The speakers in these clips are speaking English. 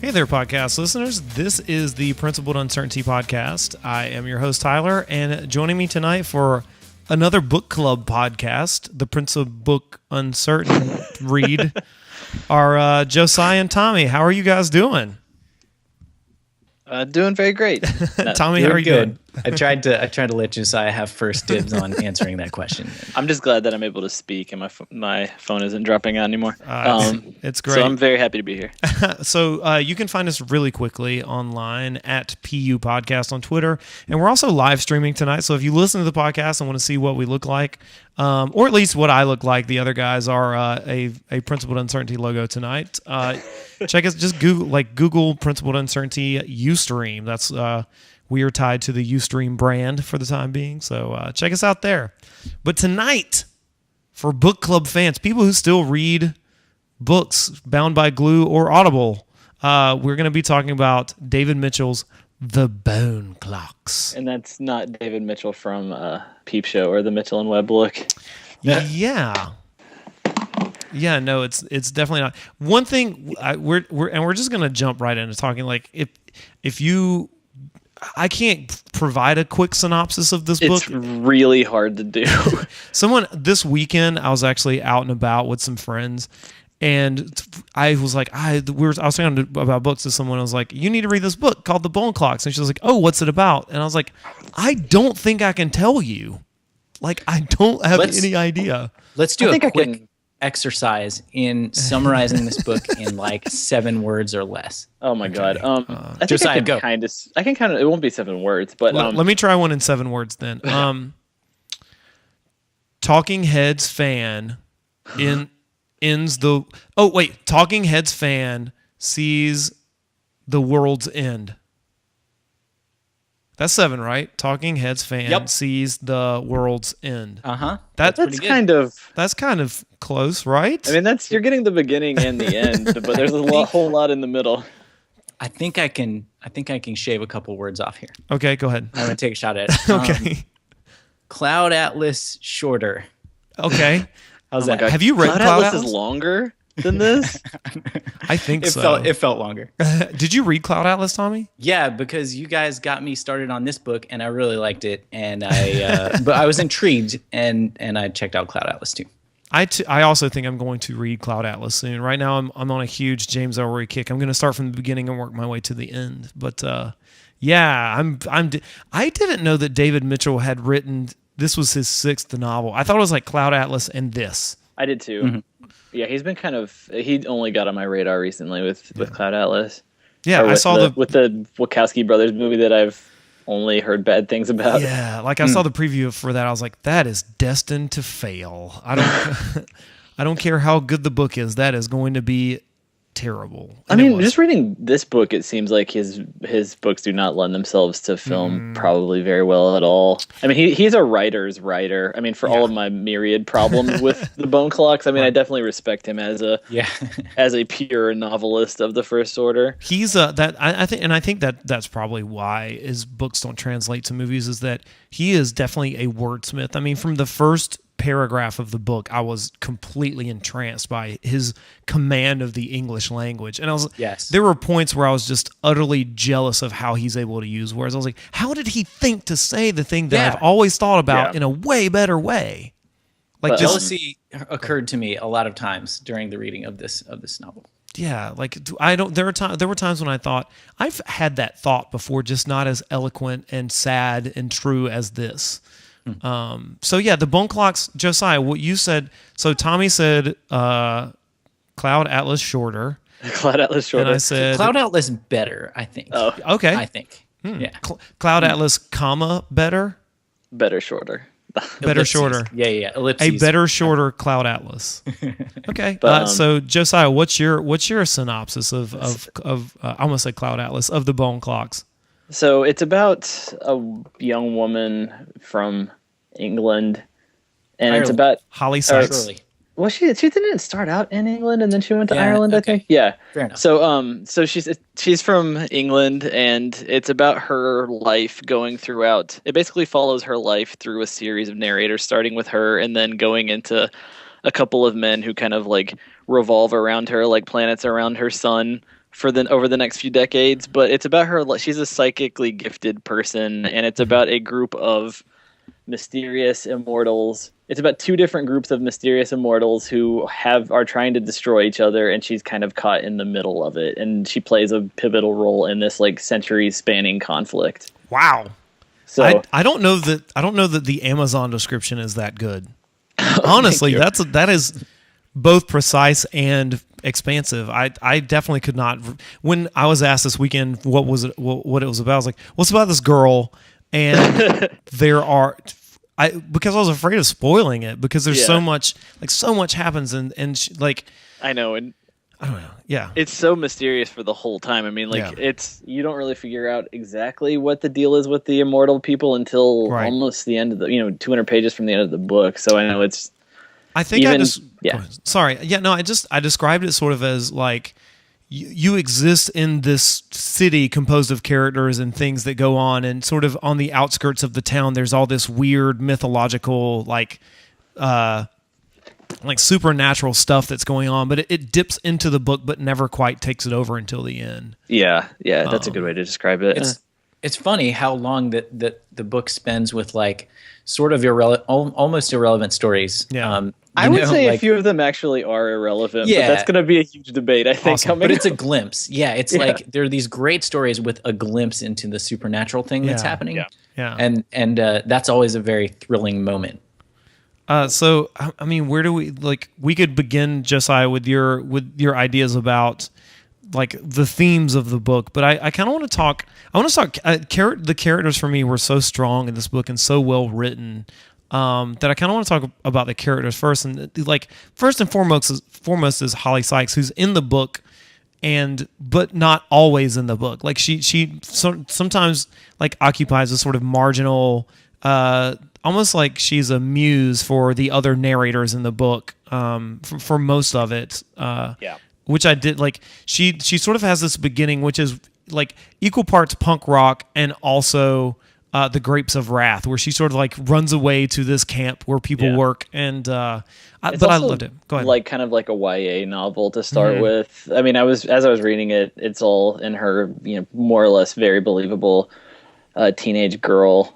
Hey there, podcast listeners. This is the Principled Uncertainty podcast. I am your host, Tyler, and joining me tonight for another book club podcast, the Principled Book Uncertain read, are Josiah and Tommy. How are you guys doing? Doing very great. Tommy, how are you doing? I tried to let Josiah have first dibs on answering that question. I'm just glad that I'm able to speak and my phone isn't dropping out anymore. It's great. So I'm very happy to be here. So you can find us really quickly online at PU Podcast on Twitter. And we're also live streaming tonight. So if you listen to the podcast and want to see what we look like, or at least what I look like, the other guys are a Principled Uncertainty logo tonight. Check us, just Google Principled Uncertainty Ustream. That's we are tied to the Ustream brand for the time being. So check us out there. But tonight, for book club fans, people who still read books bound by glue or Audible, we're going to be talking about David Mitchell's The Bone Clocks. And that's not David Mitchell from Peep Show or the Mitchell and Webb look. Yeah. Yeah, no, it's definitely not. One thing we're just gonna jump right into talking. Like if you, I can't provide a quick synopsis of this book. It's really hard to do. This weekend, I was actually out and about with some friends, and I was like, I was talking about books to someone. I was like, you need to read this book called The Bone Clocks, and she was like, oh, what's it about? And I was like, I don't think I can tell you. Like, I don't have any idea. Let's do a quick exercise in summarizing this book in like 7 words or less. Oh my God. I think Josiah, I can kind of, it won't be 7 words, but let me try one in 7 words then. Talking Heads fan Talking Heads fan sees the world's end. That's 7, right? Talking Heads fan sees the world's end. That's kind of close, right? I mean, you're getting the beginning and the end, but there's a whole lot in the middle. I think I can shave a couple words off here. Okay, go ahead. I'm gonna take a shot at it. Okay. Cloud Atlas shorter. Okay. How's that? Have you read Cloud Atlas? Is longer than this? I think so. It felt longer. Did you read Cloud Atlas, Tommy? Yeah, because you guys got me started on this book, and I really liked it, and but I was intrigued, and I checked out Cloud Atlas too. I also think I'm going to read Cloud Atlas soon. Right now, I'm on a huge James Ellroy kick. I'm going to start from the beginning and work my way to the end. But yeah, I didn't know that David Mitchell had written. This was his 6th novel. I thought it was like Cloud Atlas and this. I did too. Mm-hmm. Yeah, he only got on my radar recently with Cloud Atlas. Yeah, I saw with the Wachowski brothers movie that I've only heard bad things about. Yeah, like I saw the preview for that. I was like, that is destined to fail. I don't care how good the book is. That is going to be terrible. And I mean, just reading this book, it seems like his books do not lend themselves to film probably very well at all. I mean, he's a writer's writer. I mean, for all of my myriad problems with the Bone Clocks, I mean, I definitely respect him as a pure novelist of the first order. He's I think that's probably why his books don't translate to movies, is that he is definitely a wordsmith. I mean, from the first paragraph of the book, I was completely entranced by his command of the English language, and there were points where I was just utterly jealous of how he's able to use words. I was like, how did he think to say the thing that I've always thought about in a way better way? Like, jealousy occurred to me a lot of times during the reading of this novel. Yeah, like there were times when I thought I've had that thought before, just not as eloquent and sad and true as this. So yeah, the Bone Clocks, Josiah, what you said. So Tommy said Cloud Atlas shorter. Cloud Atlas shorter. And I said Cloud Atlas better, I think. Oh, okay. I think. Yeah. Cloud Atlas, better. Better shorter. Better shorter. Yeah. Ellipses. A better shorter Cloud Atlas. Okay. So Josiah, what's your synopsis of I almost say Cloud Atlas, of the Bone Clocks? So it's about a young woman from England, and Ireland. It's about Holly Sykes. Well, she didn't start out in England, and then she went to Ireland, okay. I think. Yeah, fair enough. So she's from England, and it's about her life going throughout. It basically follows her life through a series of narrators, starting with her, and then going into a couple of men who kind of like revolve around her, like planets around her sun. over the next few decades. But it's about her. She's a psychically gifted person, and it's about a group of mysterious immortals. It's about two different groups of mysterious immortals who are trying to destroy each other, and she's kind of caught in the middle of it, and she plays a pivotal role in this like centuries spanning conflict. Wow. So I don't know that the Amazon description is that good. Honestly, that is both precise and expansive. I definitely could not. When I was asked this weekend what it was about, I was like, "What's about this girl?" And because I was afraid of spoiling it because there's so much happens and she, like I know, and I don't know. Yeah. It's so mysterious for the whole time. I mean, you don't really figure out exactly what the deal is with the immortal people until almost the end of the 200 pages from the end of the book. So I know it's. I think sorry. Yeah. No. I described it sort of as like you exist in this city composed of characters and things that go on, and sort of on the outskirts of the town, there's all this weird mythological like supernatural stuff that's going on, but it dips into the book, but never quite takes it over until the end. Yeah, that's a good way to describe it. It's funny how long that the book spends with like sort of almost irrelevant stories. Yeah. I would say a few of them actually are irrelevant, but that's going to be a huge debate, I think. Awesome. But it's a glimpse. Yeah, it's like there are these great stories with a glimpse into the supernatural thing that's happening. Yeah. And that's always a very thrilling moment. So I mean, where do we could begin, Josiah, with your ideas about like the themes of the book, but I kind of want to talk. The characters for me were so strong in this book and so well written that I kind of want to talk about the characters first. And like first and foremost is Holly Sykes, who's in the book, but not always in the book. Like she sometimes like occupies a sort of marginal. Almost like she's a muse for the other narrators in the book for most of it. Which I did like. She sort of has this beginning, which is like equal parts punk rock and also the Grapes of Wrath, where she sort of like runs away to this camp where people work. And I loved it. Go ahead. Like kind of like a YA novel to start with. I mean, as I was reading it, it's all in her, more or less very believable teenage girl.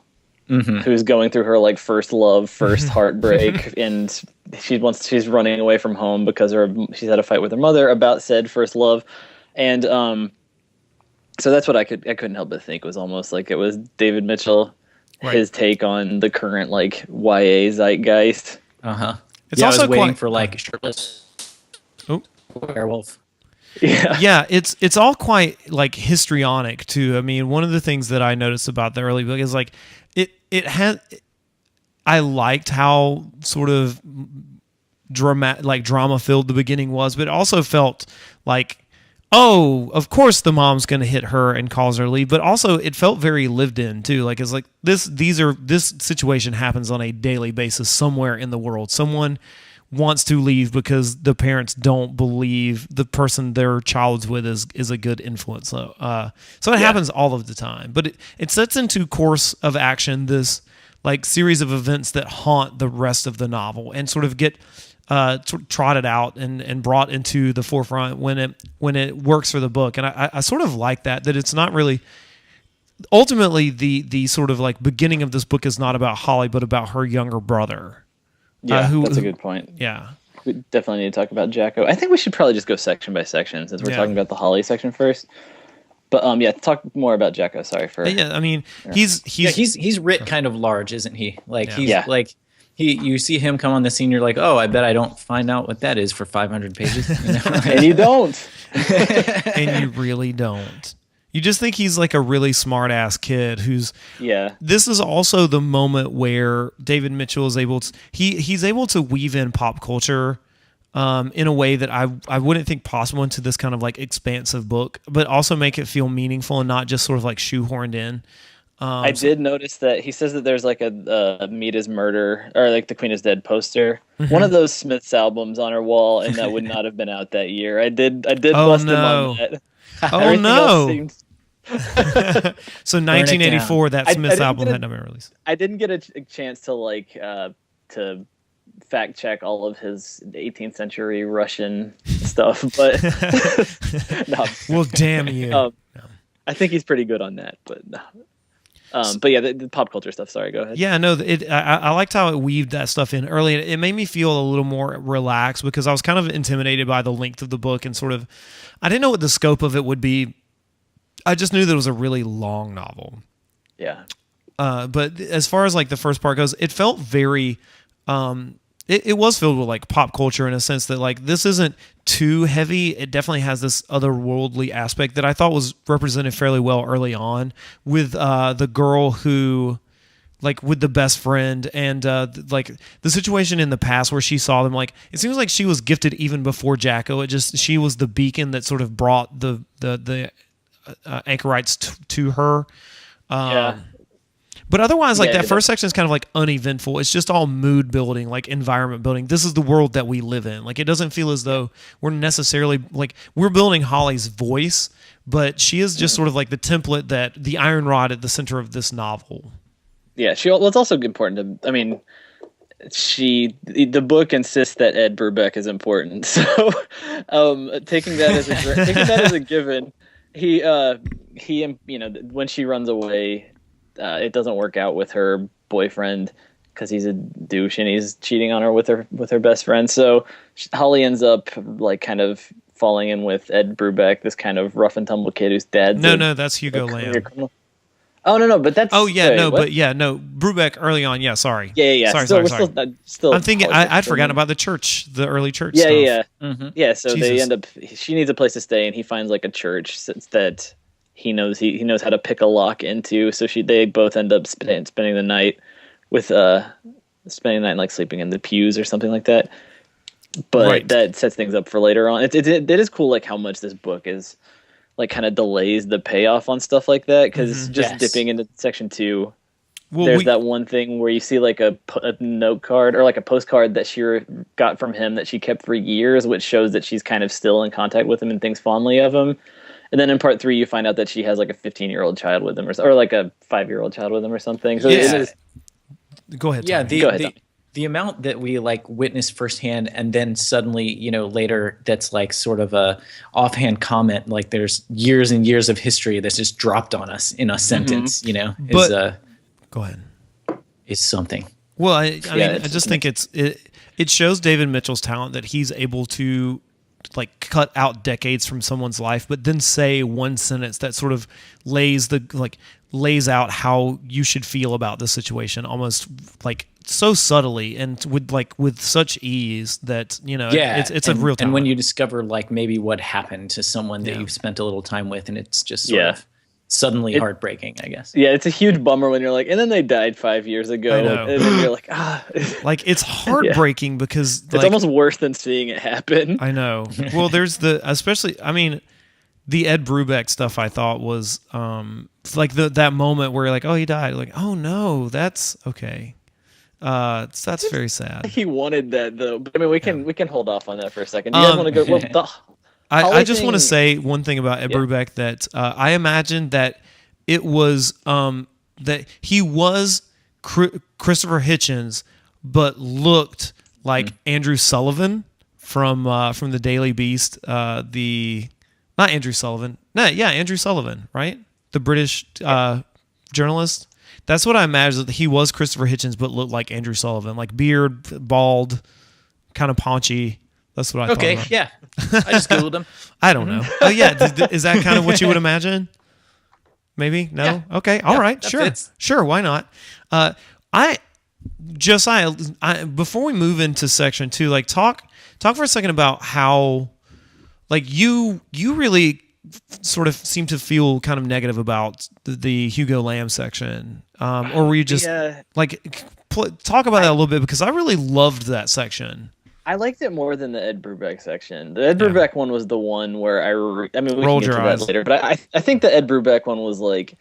Mm-hmm. Who's going through her like first love, first heartbreak, and she's running away from home because she's had a fight with her mother about said first love, and so that's what I couldn't help but think was almost like it was David Mitchell, his take on the current like YA zeitgeist. It's also I was waiting for like shirtless werewolf. Yeah, it's all quite like histrionic too. I mean, one of the things that I noticed about the early book is like it had. I liked how sort of drama filled the beginning was, but it also felt like, oh, of course the mom's going to hit her and cause her leave, but also it felt very lived in too. Like it's like this situation happens on a daily basis somewhere in the world. Someone wants to leave because the parents don't believe the person their child's with is a good influence. So it happens all of the time, but it sets into course of action this like series of events that haunt the rest of the novel and sort of get trotted out and brought into the forefront when it works for the book. And I sort of like that it's not really ultimately the sort of like beginning of this book is not about Holly, but about her younger brother. Yeah, that's a good point. Yeah. We definitely need to talk about Jacko. I think we should probably just go section by section since we're talking about the Holly section first. But talk more about Jacko. Sorry for. Yeah, I mean, he's writ kind of large, isn't he? Like he's like you see him come on the scene, you're like, oh, I bet I don't find out what that is for 500 pages. And you don't. And you really don't. You just think he's like a really smart ass kid who's. Yeah. This is also the moment where David Mitchell is able to he's able to weave in pop culture in a way that I wouldn't think possible into this kind of like expansive book, but also make it feel meaningful and not just sort of like shoehorned in. I did notice that he says that there's like a Meet His Murder or like the Queen is Dead poster, one of those Smiths albums on her wall, and that would not have been out that year. I did bust him on that. Oh no. So 1984, that Smiths album had never been released. I didn't get a chance to to fact check all of his 18th century Russian stuff, but no. Well, damn you. I think he's pretty good on that, but no. But yeah, the pop culture stuff. Sorry, go ahead. Yeah, no, I liked how it weaved that stuff in early. It made me feel a little more relaxed because I was kind of intimidated by the length of the book and sort of, I didn't know what the scope of it would be. I just knew that it was a really long novel. Yeah. But as far as like the first part goes, it felt very, it was filled with like pop culture in a sense that like this isn't too heavy. It definitely has this otherworldly aspect that I thought was represented fairly well early on with the girl who, like with the best friend and like the situation in the past where she saw them. Like it seems like she was gifted even before Jacko. She was the beacon that sort of brought the anchorites to her. Yeah. But otherwise, like Yeah, that first section is kind of like uneventful. It's just all mood building, like environment building. This is the world that we live in. Like it doesn't feel as though we're necessarily like we're building Holly's voice, but she is just sort of like the template, that the iron rod at the center of this novel. Yeah, well, it's also important to. I mean, the book insists that Ed Brubeck is important, so taking that as a given, he when she runs away. It doesn't work out with her boyfriend because he's a douche and he's cheating on her with her best friend. So Holly ends up like kind of falling in with Ed Brubeck, this kind of rough and tumble kid whose dad's that's Hugo Lamb. Oh no, but that's Brubeck early on. Yeah, sorry. Yeah. Sorry. Still I'm thinking I'd forgotten about the church, the early church. Yeah, stuff. yeah. Mm-hmm. Yeah. So Jesus. they end up. She needs a place to stay, and he finds like a church that he knows how to pick a lock into. So they both end up spending the night with spending the night like sleeping in the pews or something like that. But Right. that sets things up for later on. It is cool like how much this book is like kind of delays the payoff on stuff like that, because just Yes. dipping into section 2. Well, There's that one thing where you see like a note card or like a postcard that she got from him that she kept for years, which shows that she's kind of still in contact with him and thinks fondly of him. And then in part 3, you find out that she has like a 15-year-old child with him, or like a 5-year-old child with him or something. So Yeah. Go ahead. Yeah, Tommy. Go ahead, Tom. the amount that we like witness firsthand, and then suddenly, later, that's like sort of a offhand comment. Like there's years and years of history that's just dropped on us in a sentence. But- go ahead. Is something. Well, I it's just think it shows David Mitchell's talent that he's able to like cut out decades from someone's life, but then say one sentence that sort of lays out how you should feel about the situation, almost like so subtly and with such ease that it's a real talent. And when you discover like maybe what happened to someone that Yeah. you've spent a little time with, and it's just sort of suddenly heartbreaking, I guess. Yeah, it's a huge bummer when you're like, and then they died 5 years ago. I know. And then you're like, like it's heartbreaking because it's almost worse than seeing it happen. I know. Well, there's the Ed Brubeck stuff I thought was like that moment where you're like, oh, he died. Like, oh no, that's okay. That's very sad. He wanted that though. But I mean, we can hold off on that for a second. Do you guys want to go? Well, I just want to say one thing about Ed Brubeck, that I imagine that it was that he was Christopher Hitchens, but looked like Andrew Sullivan from the Daily Beast. Andrew Sullivan, right? The British journalist. That's what I imagine. That he was Christopher Hitchens, but looked like Andrew Sullivan, like beard, bald, kind of paunchy. That's what I thought. Okay, about. yeah. I just Googled him. I don't know. Oh yeah, is that kind of what you would imagine? Maybe no. Yeah. Okay, all right, that sure, fits. sure. Why not? Josiah, before we move into section 2, like talk for a second about how, like you really sort of seem to feel kind of negative about the Hugo Lamb section, or were you just talk about that a little bit, because I really loved that section. I liked it more than the Ed Brubeck section. The Ed Brubeck one was the one where we can Rolled get your to that eyes. later. But I think the Ed Brubeck one was like,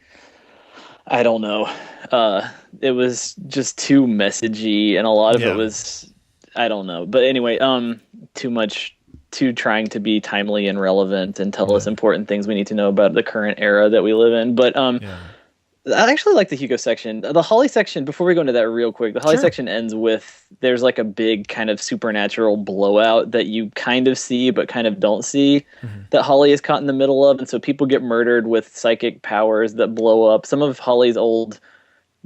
I don't know. It was just too messagey, and a lot of it was, I don't know. But anyway, too trying to be timely and relevant and tell us important things we need to know about the current era that we live in. But I actually like the Hugo section. The Holly section, before we go into that real quick, the Holly Sure. section ends with there's like a big kind of supernatural blowout that you kind of see but kind of don't see that Holly is caught in the middle of. And so people get murdered with psychic powers that blow up. Some of Holly's old,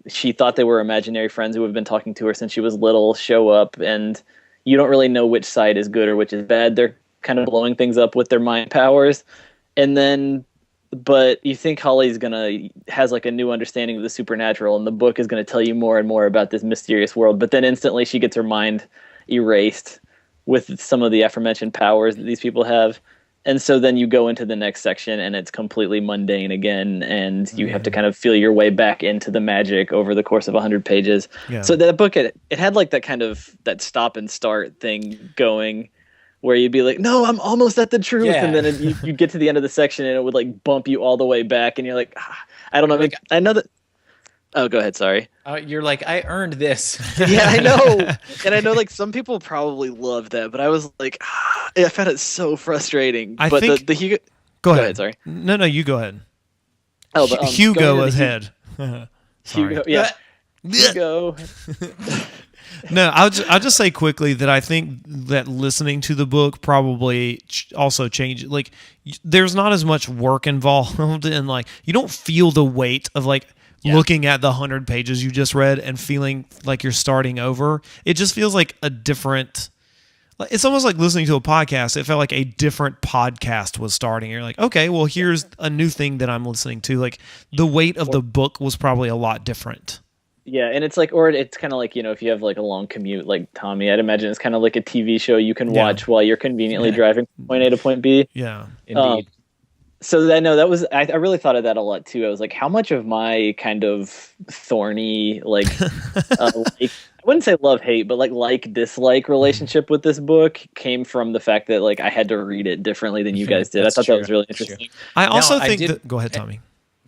she thought they were imaginary friends who have been talking to her since she was little, show up, and you don't really know which side is good or which is bad. They're kind of blowing things up with their mind powers. And then but you think Holly's has like a new understanding of the supernatural, and the book is gonna tell you more and more about this mysterious world. But then instantly she gets her mind erased with some of the aforementioned powers that these people have, and so then you go into the next section, and it's completely mundane again, and you have to kind of feel your way back into the magic over the course of 100 pages. Yeah. So that book, it had like that kind of that stop and start thing going, where you'd be like, no, I'm almost at the truth. Yeah. And then you get to the end of the section and it would like bump you all the way back. And you're like, I don't know. Like, I know that. Oh, go ahead. Sorry. You're like, I earned this. Yeah, I know. And I know like some people probably love that, but I was like, I found it so frustrating. I But think- the Hugo. Go ahead. ahead, sorry. No, you go ahead. Oh, but, Hugo going into is the head. Sorry. Hugo, yeah. Hugo. No, I'll just say quickly that I think that listening to the book probably also changed. Like, there's not as much work involved, and like you don't feel the weight of like looking at the 100 pages you just read and feeling like you're starting over. It just feels like a different. It's almost like listening to a podcast. It felt like a different podcast was starting. You're like, okay, well, here's a new thing that I'm listening to. Like, the weight of the book was probably a lot different. Yeah, and it's like, or it's kind of like, if you have like a long commute, like Tommy, I'd imagine it's kind of like a TV show you can watch while you're conveniently driving from point A to point B. Yeah. Indeed. So I know that was, I really thought of that a lot too. I was like, how much of my kind of thorny, like, I wouldn't say love hate, but like dislike relationship with this book came from the fact that like I had to read it differently than you guys did. That's I thought true. that was really That's true. interesting. I also I think did- that. Go ahead, Tommy.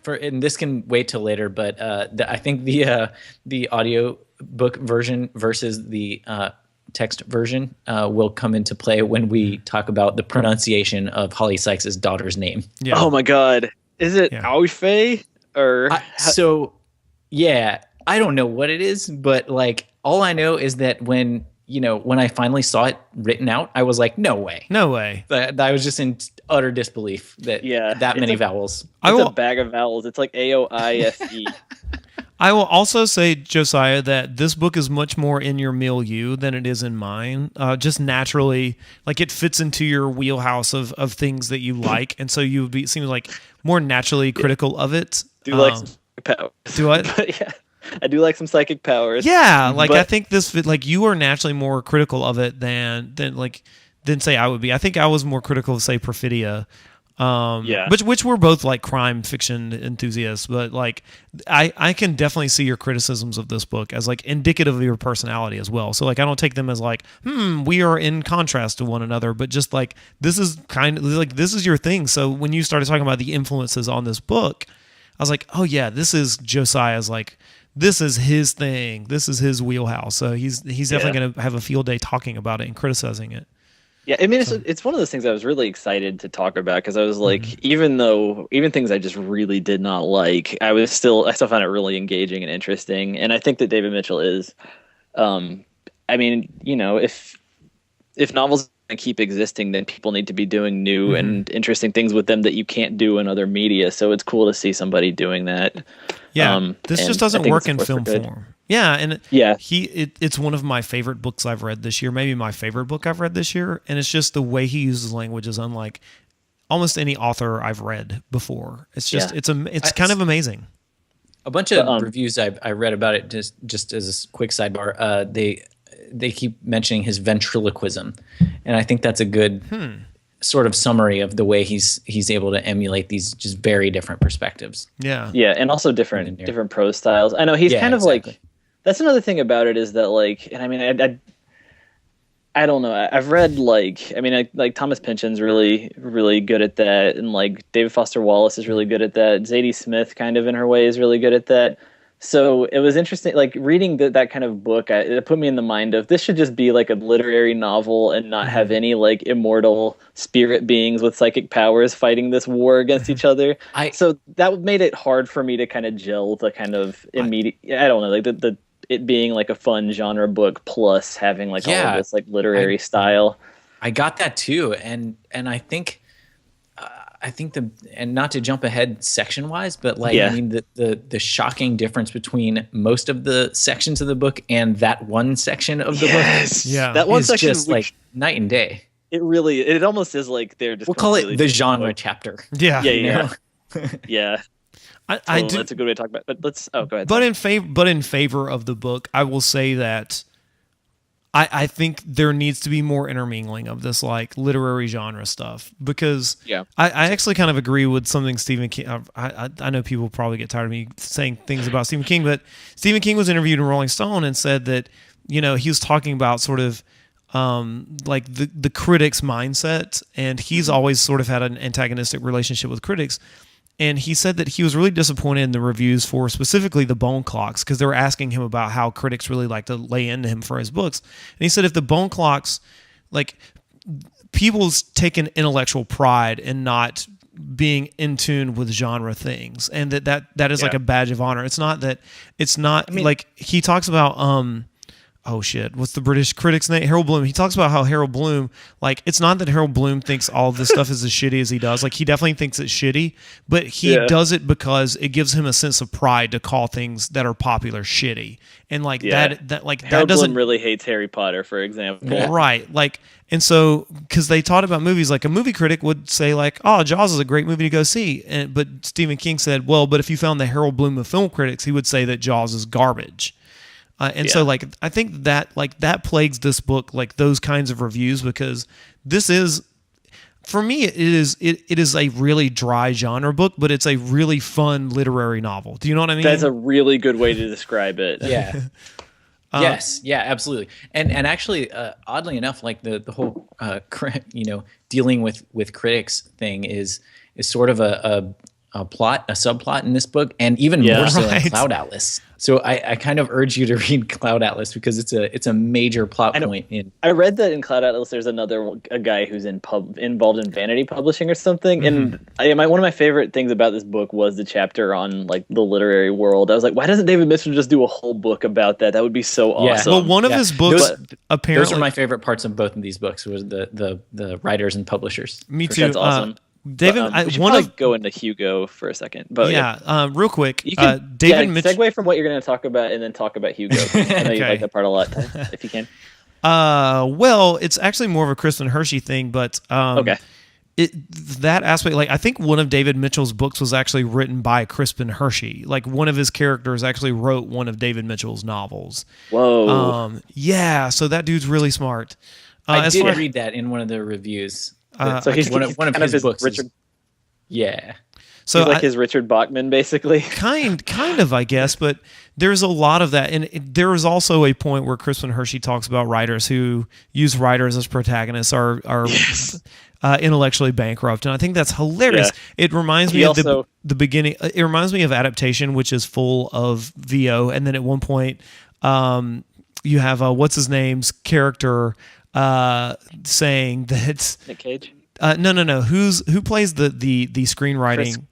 And this can wait till later, but I think the audio book version versus the text version will come into play when we talk about the pronunciation of Holly Sykes' daughter's name. Yeah. Oh my God. Is it Yeah. Aoife or So, yeah, I don't know what it is, but like all I know is that when I finally saw it written out, I was like, no way. No way. I was just in utter disbelief that that it's many a- vowels. I it's will. a bag of vowels. It's like AOIFE. I will also say, Josiah, that this book is much more in your milieu than it is in mine. Just naturally, like it fits into your wheelhouse of things that you like, and so you would be seems like more naturally critical of it. Do like some powers. Do what? But yeah, I do like some psychic powers. Yeah, like I But- think this fit, like you are naturally more critical of it than say I would be. I think I was more critical of say Perfidia. Yeah. Which we're both like crime fiction enthusiasts, but like I can definitely see your criticisms of this book as like indicative of your personality as well. So like I don't take them as like, we are in contrast to one another, but just like this is kind of like this is your thing. So when you started talking about the influences on this book, I was like, oh yeah, this is Josiah's like this is his thing. This is his wheelhouse. So he's definitely going to have a field day talking about it and criticizing it. Yeah, I mean, it's one of those things I was really excited to talk about because I was like, even things I just really did not like, I still found it really engaging and interesting. And I think that David Mitchell is, I mean, if novels are going to keep existing, then people need to be doing new and interesting things with them that you can't do in other media. So it's cool to see somebody doing that. Yeah, this and just I doesn't think work it's in a force film for good. form. Yeah, and Yeah. it's one of my favorite books I've read this year. Maybe my favorite book I've read this year, and it's just the way he uses language is unlike almost any author I've read before. It's just it's kind of amazing. A bunch of reviews I read about it just as a quick sidebar. They keep mentioning his ventriloquism, and I think that's a good sort of summary of the way he's able to emulate these just very different perspectives. Yeah, Yeah, and also different prose styles. I know he's kind of like. That's another thing about it is that like, and I mean, I don't know. I've read like Thomas Pynchon's really really good at that, and like David Foster Wallace is really good at that. Zadie Smith kind of in her way is really good at that. So it was interesting, like reading that kind of book. It put me in the mind of this should just be like a literary novel and not have any like immortal spirit beings with psychic powers fighting this war against each other. So that made it hard for me to kind of gel the kind of immediate. I don't know, like the it being like a fun genre book plus having like all of this like literary style. I got that too, and I think and not to jump ahead section wise, but like I mean the shocking difference between most of the sections of the book and that one section of the book, that one is section just like night and day. It almost is like they're just. We'll call it the genre chapter. Yeah. Yeah. I do. That's a good way to talk about it. But let's. Oh, go ahead. But in favor of the book, I will say that I think there needs to be more intermingling of this like literary genre stuff, because I actually kind of agree with something Stephen King. I know people probably get tired of me saying things about Stephen King, but Stephen King was interviewed in Rolling Stone and said that, you know, he was talking about sort of like the critic's mindset, and he's always sort of had an antagonistic relationship with critics. And he said that he was really disappointed in the reviews for specifically the Bone Clocks, because they were asking him about how critics really like to lay into him for his books. And he said if the Bone Clocks, like, people's taken intellectual pride in not being in tune with genre things, and that is like a badge of honor. It's not, like he talks about oh shit, what's the British critic's name? Harold Bloom. He talks about how Harold Bloom, like, it's not that Harold Bloom thinks all of this stuff is as shitty as he does. Like, he definitely thinks it's shitty, but he does it because it gives him a sense of pride to call things that are popular shitty. And like that Harold doesn't Bloom really hates Harry Potter, for example. Right. Like, and so, because they taught about movies, like a movie critic would say like, oh, Jaws is a great movie to go see. But Stephen King said, well, but if you found the Harold Bloom of film critics, he would say that Jaws is garbage. So like I think that like that plagues this book, like those kinds of reviews, because this is, for me, it is a really dry genre book, but it's a really fun literary novel. Do you know what I mean? That's a really good way to describe it. Yeah. Yes. Yeah. Absolutely. And actually, oddly enough, like the whole dealing with critics thing is sort of a subplot in this book, and even more so in Cloud Atlas. So I kind of urge you to read Cloud Atlas, because it's a major plot point. I read that in Cloud Atlas there's a guy who's involved in vanity publishing or something, and one of my favorite things about this book was the chapter on like the literary world. I was like, why doesn't David Mitchell just do a whole book about that? That would be so awesome. Well, one of his books, apparently, those are my favorite parts of both of these books, was the writers and publishers. Me too. That's awesome. David, I want to go into Hugo for a second, but real quick, you can David segue from what you're going to talk about and then talk about Hugo. I know you like that part a lot, if you can. Well, it's actually more of a Crispin Hershey thing, but that aspect, like I think one of David Mitchell's books was actually written by Crispin Hershey. Like one of his characters actually wrote one of David Mitchell's novels. Whoa. So that dude's really smart. I did read that in one of the reviews. So he's one of his books. Richard. So he's like his Richard Bachman, basically. Kind of, I guess. But there's a lot of that, and there is also a point where Crispin Hershey talks about writers who use writers as protagonists are intellectually bankrupt, and I think that's hilarious. Yeah. It reminds me of the beginning. It reminds me of Adaptation, which is full of VO, and then at one point, you have what's his name's character. Saying that Nick Cage. No. Who plays the screenwriting?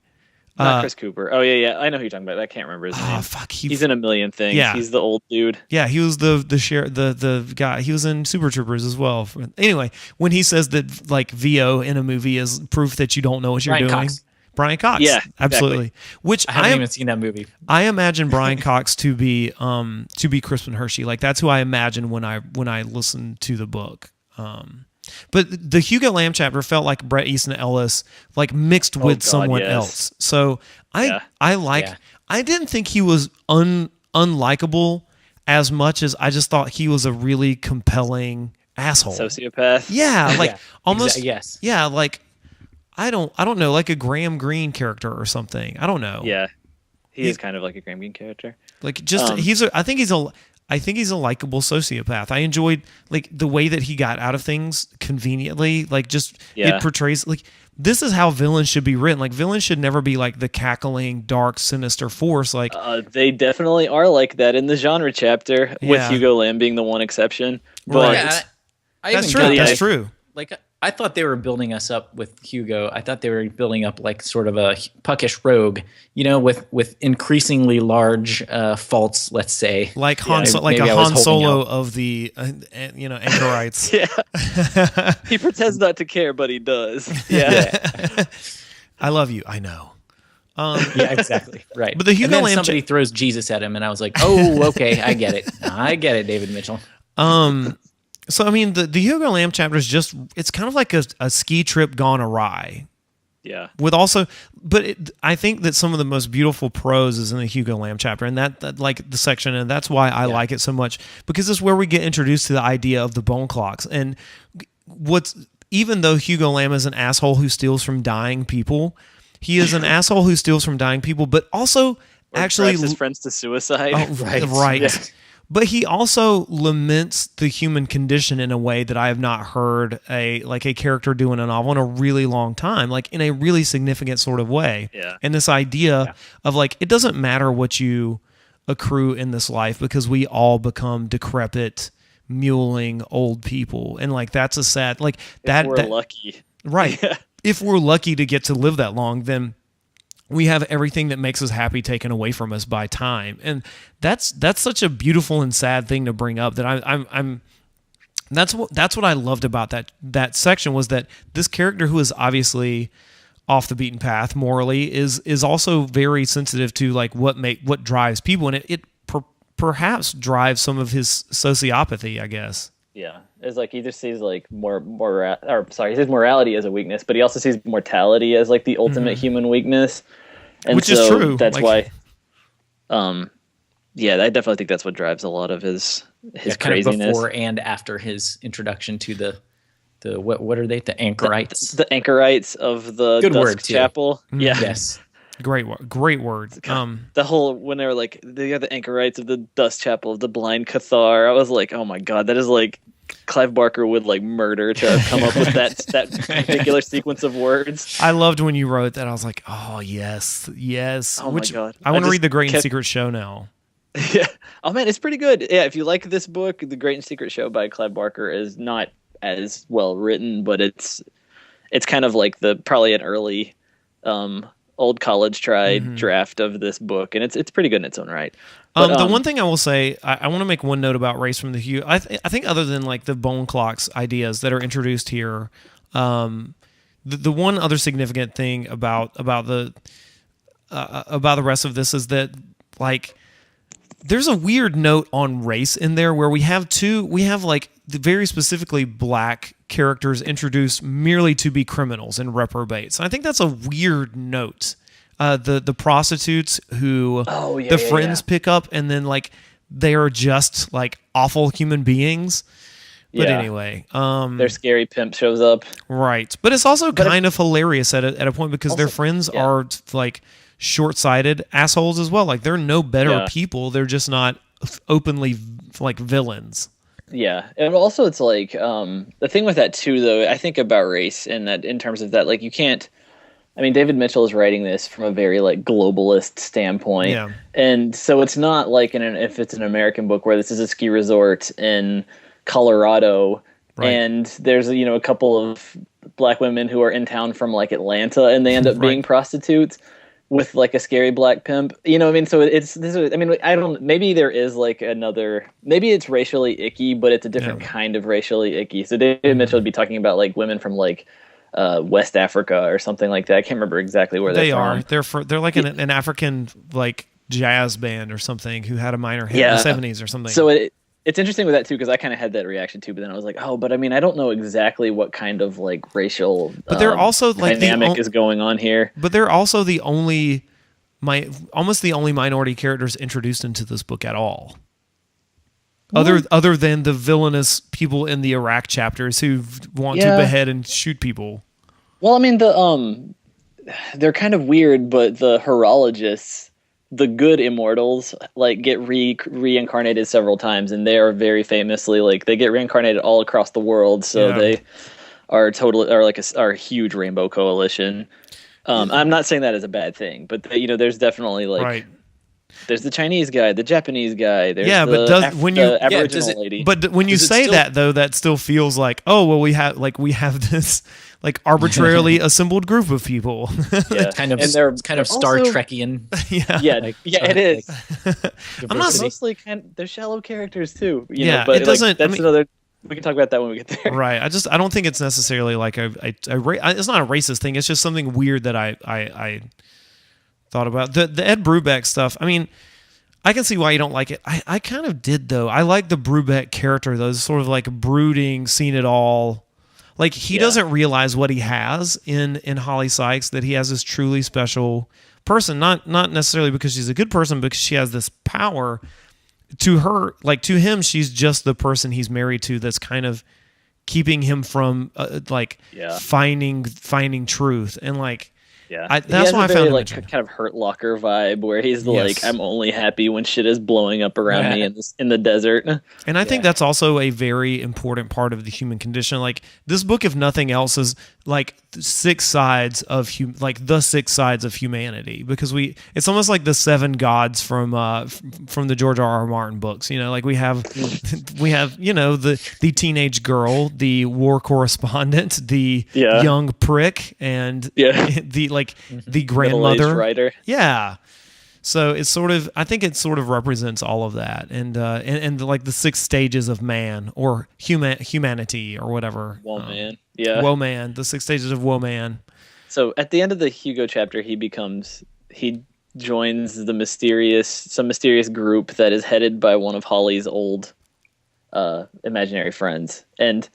Chris Cooper. Oh yeah. I know who you're talking about. I can't remember his name. Fuck. He's in a million things. Yeah. He's the old dude. Yeah, he was the guy. He was in Super Troopers as well. Anyway, when he says that like VO in a movie is proof that you don't know what you're doing. Brian Cox. Yeah, absolutely. Exactly. Which I haven't even seen that movie. I imagine Brian Cox to be Crispin Hershey. Like that's who I imagine when I listen to the book. But the Hugo Lamb chapter felt like Bret Easton Ellis, like mixed with someone else. So I didn't think he was unlikable as much as I just thought he was a really compelling asshole, sociopath. Yeah, like almost. Yes. Yeah, like. I don't know, like a Graham Greene character or something. I don't know. Yeah, he is kind of like a Graham Greene character. Like just I think he's a likable sociopath. I enjoyed like the way that he got out of things conveniently. Like just it portrays like this is how villains should be written. Like villains should never be like the cackling, dark, sinister force. Like they definitely are like that in the genre chapter, with Hugo Lamb being the one exception. But yeah, that's true. That's true. Like I thought they were building us up with Hugo. I thought they were building up like sort of a puckish rogue, with increasingly large faults. Let's say, like Han Solo of the anchorites. Yeah, he pretends not to care, but he does. Yeah. I love you. I know. Yeah, exactly. Right. But the Hugo Lamb somebody throws Jesus at him, and I was like, oh, okay, I get it. I get it, David Mitchell. So, I mean, the Hugo Lamb chapter is it's kind of like a ski trip gone awry. Yeah. I think that some of the most beautiful prose is in the Hugo Lamb chapter, and that like the section, and that's why I like it so much, because it's where we get introduced to the idea of the bone clocks. And even though Hugo Lamb is an asshole who steals from dying people, he is an asshole who steals from dying people, but also actually drives his friends to suicide. Oh, right. Yeah. But he also laments the human condition in a way that I have not heard a character do in a novel in a really long time, like in a really significant sort of way. Yeah. And this idea of like, it doesn't matter what you accrue in this life, because we all become decrepit, mewling old people. And like, that's a sad, like that. We're lucky. Right. Yeah. If we're lucky to get to live that long, then we have everything that makes us happy taken away from us by time. And that's such a beautiful and sad thing to bring up, that I'm that's what I loved about that section, was that this character, who is obviously off the beaten path morally, is also very sensitive to like what drives people, and it perhaps drives some of his sociopathy, I guess. Yeah. It's like he just sees like he sees morality as a weakness, but he also sees mortality as like the ultimate human weakness. And which is true. That's why I definitely think that's what drives a lot of his kind craziness. Of before and after his introduction to the what are they? The anchorites. The anchorites of the Good Dusk word, too. Chapel. Yeah. Yes. Great word. The whole, when they were like, they are the anchorites of the Dust Chapel of the Blind Cathar, I was like, oh my god, that is like Clive Barker would like murder to come up with that particular sequence of words. I loved when you wrote that. I was like, oh yes. Oh my god, I want to read The Great and Secret Show now. Yeah. Oh man, it's pretty good. Yeah, if you like this book, The Great and Secret Show by Clive Barker is not as well written, but it's kind of like probably an early old college draft of this book, and it's pretty good in its own right. But, the one thing I will say, I want to make one note about Race from the Hue. I think other than like the bone clocks ideas that are introduced here, the one other significant thing about the rest of this is that like there's a weird note on race in there, where we have like very specifically black characters introduced merely to be criminals and reprobates. And I think that's a weird note. The prostitutes who friends pick up, and then like they are just like awful human beings. But anyway, their scary pimp shows up. Right. But it's also kind of hilarious at a point, because their friends are like short-sighted assholes as well. Like they're no better people. They're just not openly like villains. Yeah. And also it's like the thing with that too, though, I think about race and that in terms of that, like you can't, I mean, David Mitchell is writing this from a very like globalist standpoint. Yeah. And so it's not like if it's an American book where this is a ski resort in Colorado, right, and there's a couple of black women who are in town from like Atlanta, and they end up being prostitutes with like a scary black pimp. You know what I mean? So maybe there is like maybe it's racially icky, but it's a different kind of racially icky. So David Mitchell would be talking about like women from like West Africa or something like that. I can't remember exactly where they're from. They're like an African like jazz band or something who had a minor hit in the 70s or something. So it's interesting with that too, because I kind of had that reaction too, but then I was like, oh, but I mean, I don't know exactly what kind of like racial they're also like dynamic is going on here. But they're also almost the only minority characters introduced into this book at all. Other than the villainous people in the Iraq chapters who want to behead and shoot people. Well, I mean, they're kind of weird, but the horologists, the good immortals, like get reincarnated several times, and they are very famously like they get reincarnated all across the world. So are a huge rainbow coalition. I'm not saying that as a bad thing, but there's definitely like Right. there's the Chinese guy, the Japanese guy. There's the Aboriginal lady. But when you say that though, that still feels like, oh well, we have this like arbitrarily assembled group of people. Yeah. kind of they're Star also- Trekian. It is. I'm not They're mostly they're shallow characters too. It doesn't. That's another. We can talk about that when we get there. Right. I don't think it's necessarily like it's not a racist thing. It's just something weird that I thought about. The Ed Brubeck stuff. I mean, I can see why you don't like it. I kind of did though. I like the Brubeck character though. It's sort of like brooding, seen it all. Like he doesn't realize what he has in Holly Sykes, that he has this truly special person, not necessarily because she's a good person, because she has this power. To her, like to him, she's just the person he's married to that's kind of keeping him from finding truth. And like, that's why I found him like kind of Hurt Locker vibe, where he's like, I'm only happy when shit is blowing up around me in the desert. And I think that's also a very important part of the human condition. Like this book, if nothing else, is like the six sides of humanity, because it's almost like the seven gods from the George R.R. Martin books. Like we have the teenage girl, the war correspondent, the young prick, and the grandmother writer. Yeah. So it's sort of, I think it sort of represents all of that, and like the 6 stages of man or humanity or whatever. Woman, the 6 stages of woman. So at the end of the Hugo chapter, he joins some mysterious group that is headed by one of Holly's old imaginary friends. And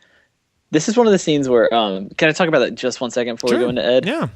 this is one of the scenes where can I talk about that just 1 second before we go into Ed? Yeah.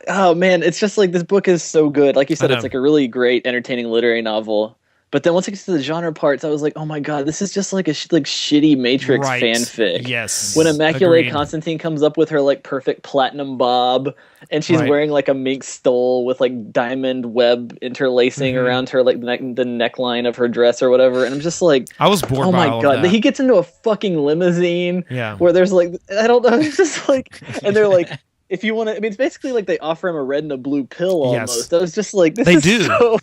Oh man, it's just like this book is so good. Like you said, it's like a really great, entertaining literary novel. But then once it gets to the genre parts, I was like, oh my god, this is just like a shitty Matrix fanfic. Yes. When Immaculate Constantine comes up with her like perfect platinum bob, and she's wearing like a mink stole with like diamond web interlacing around her like the neckline of her dress or whatever, and I'm just like, I was bored. Oh by my all god, of that. he gets into a fucking limousine. Yeah. Where there's like, I don't know, it's just like, and they're like, if you want to, I mean, it's basically like they offer him a red and a blue pill almost. Yes. I was just like, They do.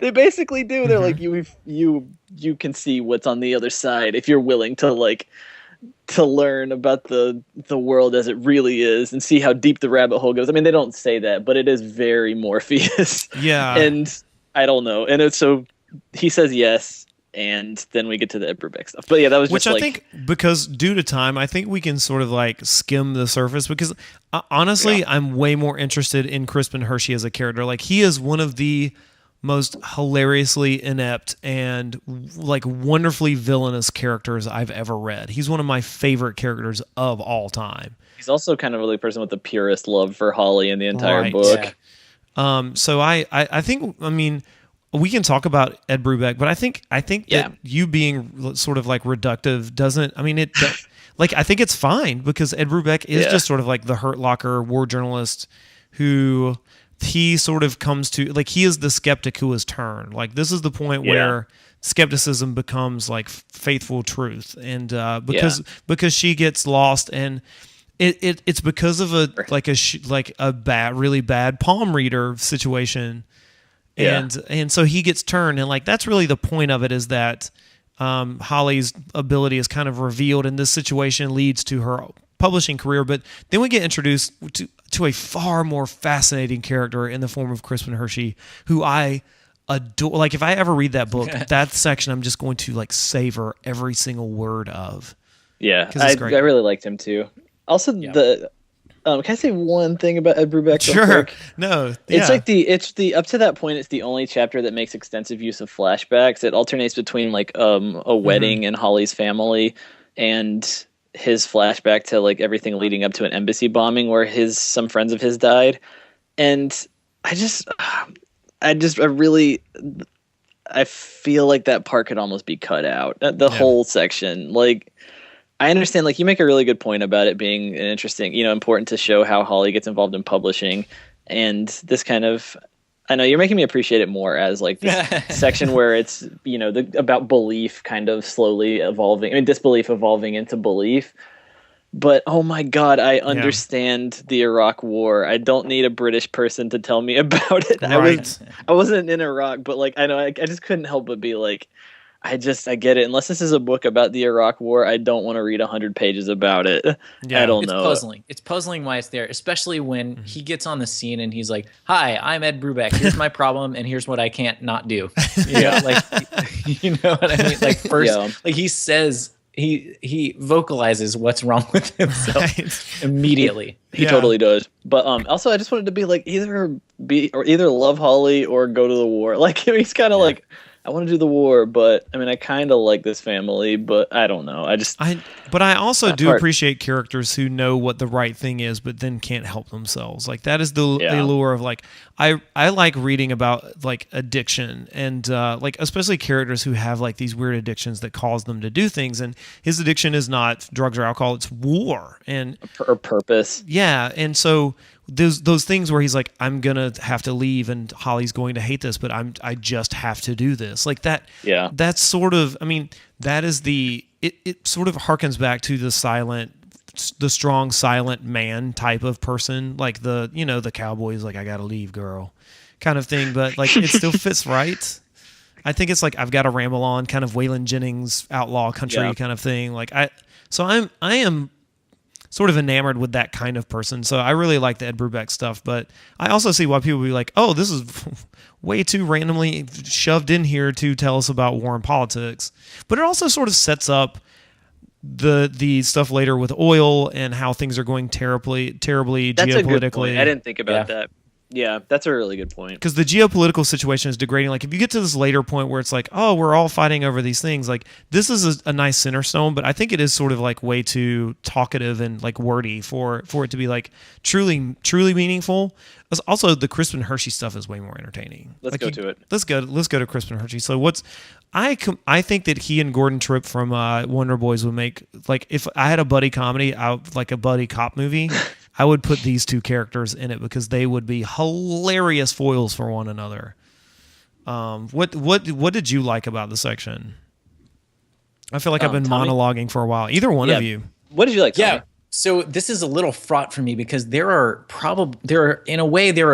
They basically do. They're like, you can see what's on the other side if you're willing to learn about the world as it really is and see how deep the rabbit hole goes. I mean, they don't say that, but it is very Morpheus. Yeah. And I don't know. And so he says yes. And then we get to the Ed Brubeck stuff. But yeah, that was just I think, because due to time, I think we can sort of like skim the surface, because honestly, I'm way more interested in Crispin Hershey as a character. Like he is one of the most hilariously inept and like wonderfully villainous characters I've ever read. He's one of my favorite characters of all time. He's also kind of really the person with the purest love for Holly in the entire book. Yeah. So I think, I mean, we can talk about Ed Brubeck, but I think that you being sort of like reductive doesn't, I mean, like, I think it's fine, because Ed Brubeck is just sort of like the Hurt Locker war journalist who he sort of comes to, like, he is the skeptic who is turned. Like, this is the point where skepticism becomes like faithful truth. And because she gets lost, and it's because of a really bad palm reader situation. And so he gets turned, and like that's really the point of it, is that Holly's ability is kind of revealed, and this situation leads to her publishing career. But then we get introduced to a far more fascinating character in the form of Crispin Hershey, who I adore. Like if I ever read that book, that section I'm just going to like savor every single word of. Yeah, I really liked him too. Also, can I say one thing about Ed Brubeck? Sure. No. It's like up to that point, it's the only chapter that makes extensive use of flashbacks. It alternates between like a wedding in Holly's family and his flashback to like everything leading up to an embassy bombing where some friends of his died. And I feel like that part could almost be cut out. The whole section, like, I understand, like, you make a really good point about it being an interesting, important to show how Holly gets involved in publishing. And this kind of, I know you're making me appreciate it more as like this section where it's, about belief kind of slowly evolving. I mean, disbelief evolving into belief. But oh my God, I understand the Iraq War. I don't need a British person to tell me about it. Right. I wasn't in Iraq, but like I know I just couldn't help but be like, I get it. Unless this is a book about the Iraq War, I don't want to read 100 pages about it. Yeah. I don't It's know. puzzling. It's puzzling why it's there, especially when he gets on the scene and he's like, "Hi, I'm Ed Brubeck. Here's my problem, and here's what I can't not do." Yeah, like you know what I mean. Like first, like he says. He vocalizes what's wrong with himself immediately. He totally does. But also, I just wanted to be like either love Holly or go to the war. Like he's kind of like, I want to do the war, but I mean, I kind of like this family, but I don't know. But I also do appreciate characters who know what the right thing is, but then can't help themselves. Like that is the allure of like I like reading about like addiction and like especially characters who have like these weird addictions that cause them to do things. And his addiction is not drugs or alcohol; it's war and or purpose. Yeah, and so those things where he's like, I'm gonna have to leave, and Holly's going to hate this, but I just have to do this. Like that. Yeah. That's sort of. I mean, that is the. It sort of harkens back to the strong silent man type of person, like the cowboys, like I gotta leave, girl, kind of thing. But like it still fits right. I think it's like I've got to ramble on, kind of Waylon Jennings outlaw country kind of thing. Like I am sort of enamored with that kind of person. So I really like the Ed Brubeck stuff, but I also see why people be like, oh, this is way too randomly shoved in here to tell us about war and politics. But it also sort of sets up the stuff later with oil and how things are going terribly That's geopolitically. A good point. I didn't think about that. Yeah, that's a really good point. Because the geopolitical situation is degrading. Like, if you get to this later point where it's like, oh, we're all fighting over these things, like, this is a nice center stone, but I think it is sort of, like, way too talkative and, like, wordy for it to be, like, truly meaningful. Also, the Crispin Hershey stuff is way more entertaining. Let's go to it. Let's go to Crispin Hershey. So I think that he and Gordon Tripp from Wonder Boys would make, like, if I had a buddy comedy, like a buddy cop movie, I would put these two characters in it because they would be hilarious foils for one another. What did you like about the section? I feel like I've been monologuing for a while. Either one of you. What did you like? Yeah. So this is a little fraught for me because there are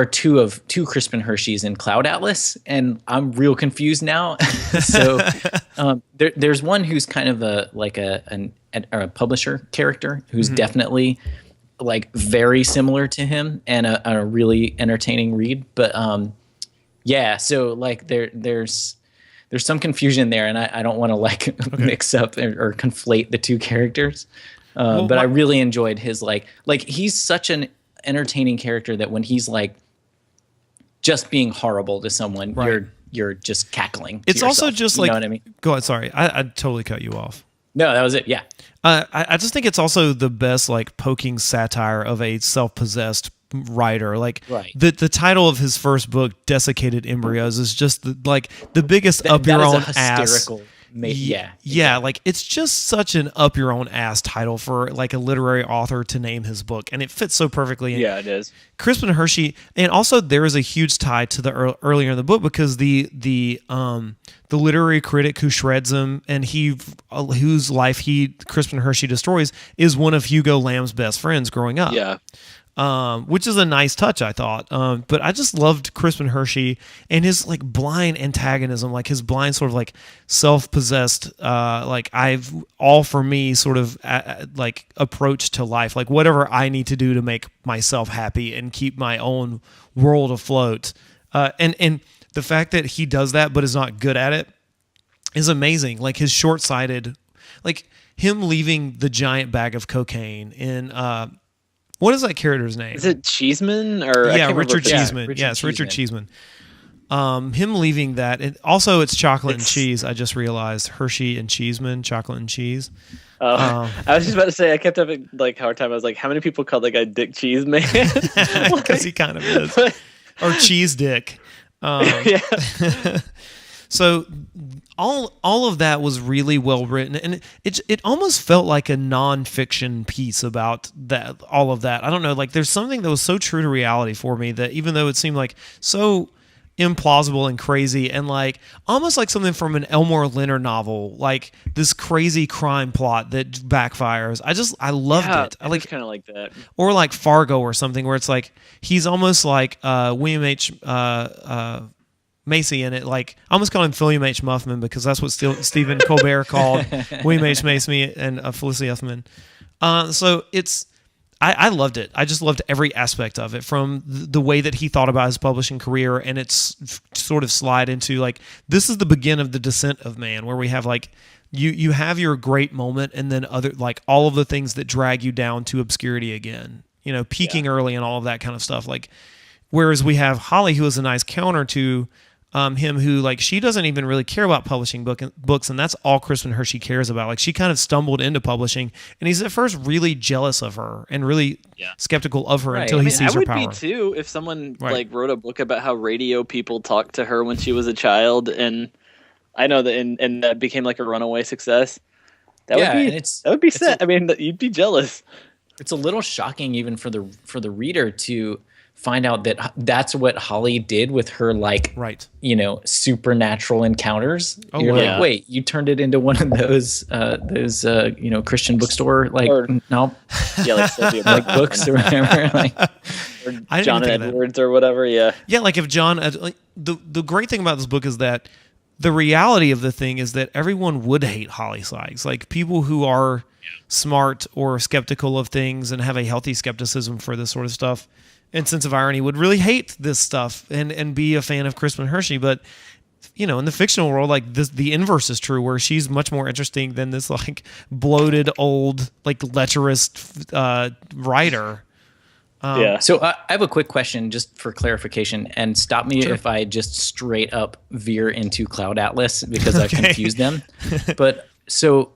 two Crispin Hersheys in Cloud Atlas, and I'm real confused now. So there's one who's kind of a publisher character who's definitely like very similar to him and a really entertaining read. But so like there's some confusion there, and I don't want to mix up or conflate the two characters. But I really enjoyed his like he's such an entertaining character that when he's like just being horrible to someone, you're just cackling. It's also just like, you know what I mean? Go ahead. Sorry, I totally cut you off. No, that was it. Yeah. I just think it's also the best like poking satire of a self-possessed writer. Like the title of his first book, Desiccated Embryos, is just the biggest up your own ass. Like it's just such an up your own ass title for like a literary author to name his book, and it fits so perfectly. Yeah, it is. Crispin Hershey, and also there is a huge tie to the earlier in the book because the literary critic who shreds him and whose life Crispin Hershey destroys is one of Hugo Lamb's best friends growing up. Yeah. Which is a nice touch, I thought. But I just loved Crispin Hershey and his like blind antagonism, like his blind sort of like self-possessed, like I've all for me sort of like approach to life, like whatever I need to do to make myself happy and keep my own world afloat. And the fact that he does that but is not good at it is amazing. Like his short-sighted, like him leaving the giant bag of cocaine in. What is that character's name? Is it Cheeseman or Richard Cheeseman? Yes, Richard Cheeseman. Him leaving that, and also it's chocolate and cheese. I just realized Hershey and Cheeseman, chocolate and cheese. I was just about to say I kept having like hard time. I was like, how many people call that guy Dick Cheeseman? Because he kind of is, or Cheese Dick. So all of that was really well written, and it almost felt like a nonfiction piece about that. All of that, I don't know. Like there's something that was so true to reality for me that even though it seemed like so implausible and crazy, and like almost like something from an Elmore Leonard novel, like this crazy crime plot that backfires. I loved it. I like kind of like that, or like Fargo or something, where it's like he's almost like William H. Macy in it. Like I almost call him William H. Muffman because that's what Stephen Colbert called William H. Macy and Felicity Huffman. So I loved it. I just loved every aspect of it, from the way that he thought about his publishing career, and it's sort of slide into like, this is the beginning of the descent of man, where we have like, you have your great moment, and then other, like all of the things that drag you down to obscurity again, peaking early and all of that kind of stuff. Like, whereas we have Holly, who is a nice counter to him, who like, she doesn't even really care about publishing books, and that's all Crispin Hershey cares about. Like, she kind of stumbled into publishing, and he's at first really jealous of her and really skeptical of her until he sees her power. I would be too if someone like wrote a book about how radio people talked to her when she was a child, and I know that and that became like a runaway success. That would be sad. I mean, you'd be jealous. It's a little shocking even for the reader to find out that that's what Holly did with her, like, supernatural encounters. Oh, You're wow. like, wait, you turned it into one of those Christian bookstore, like, no, like Sylvia like books or whatever, like, or John Edwards or whatever. Yeah. Like if John, the great thing about this book is that the reality of the thing is that everyone would hate Holly Sykes. Like, people who are smart or skeptical of things and have a healthy skepticism for this sort of stuff and sense of irony would really hate this stuff and be a fan of Crispin Hershey. But, in the fictional world, like this, the inverse is true, where she's much more interesting than this like bloated old, like lecherous writer. So I have a quick question just for clarification, and stop me if I just straight up veer into Cloud Atlas because I've confused them. But so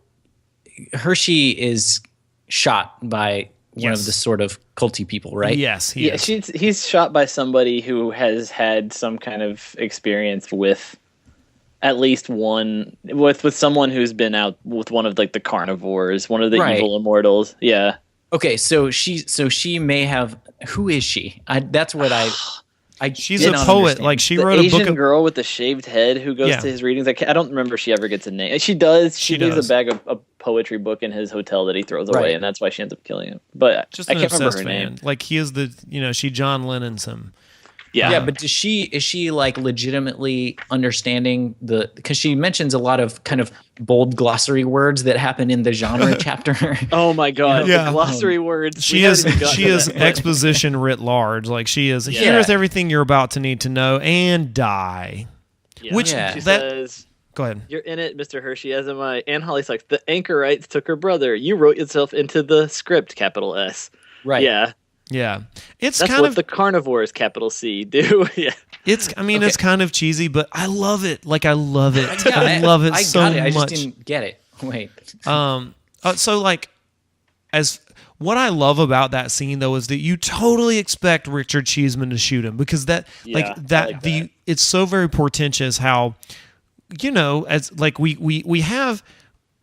Hershey is shot by one of the sort of culty people, right? Yes, he's shot by somebody who has had some kind of experience with at least one, with someone who's been out with one of like the carnivores, one of the evil immortals. Yeah. Okay, so she may have. Who is she? That's what she's a poet. Understand. Like, she the wrote Asian a book. Of girl with the shaved head who goes to his readings. I don't remember if she ever gets a name. She does. She leaves a bag of a poetry book in his hotel that he throws away, and that's why she ends up killing him. But just I can't remember her name. Like, he is she John Lennon's him. Yeah, but is she like legitimately understanding because she mentions a lot of kind of bold glossary words that happen in the genre chapter. Oh my god, the glossary words. She is exposition writ large. Like, she is here's everything you're about to need to know and die. Yeah. Which she says, go ahead. You're in it, Mr. Hershey, as am I. And Holly Sykes, the anchorites took her brother. You wrote yourself into the script, capital S. Right. Yeah. Yeah, that's kind of the carnivores, capital C, do. Yeah, it's kind of cheesy, but I love it. Like, I love it. I love it so much. I just didn't get it. Wait. So like, as what I love about that scene though is that you totally expect Richard Cheeseman to shoot him, because it's so very portentous how, as like we have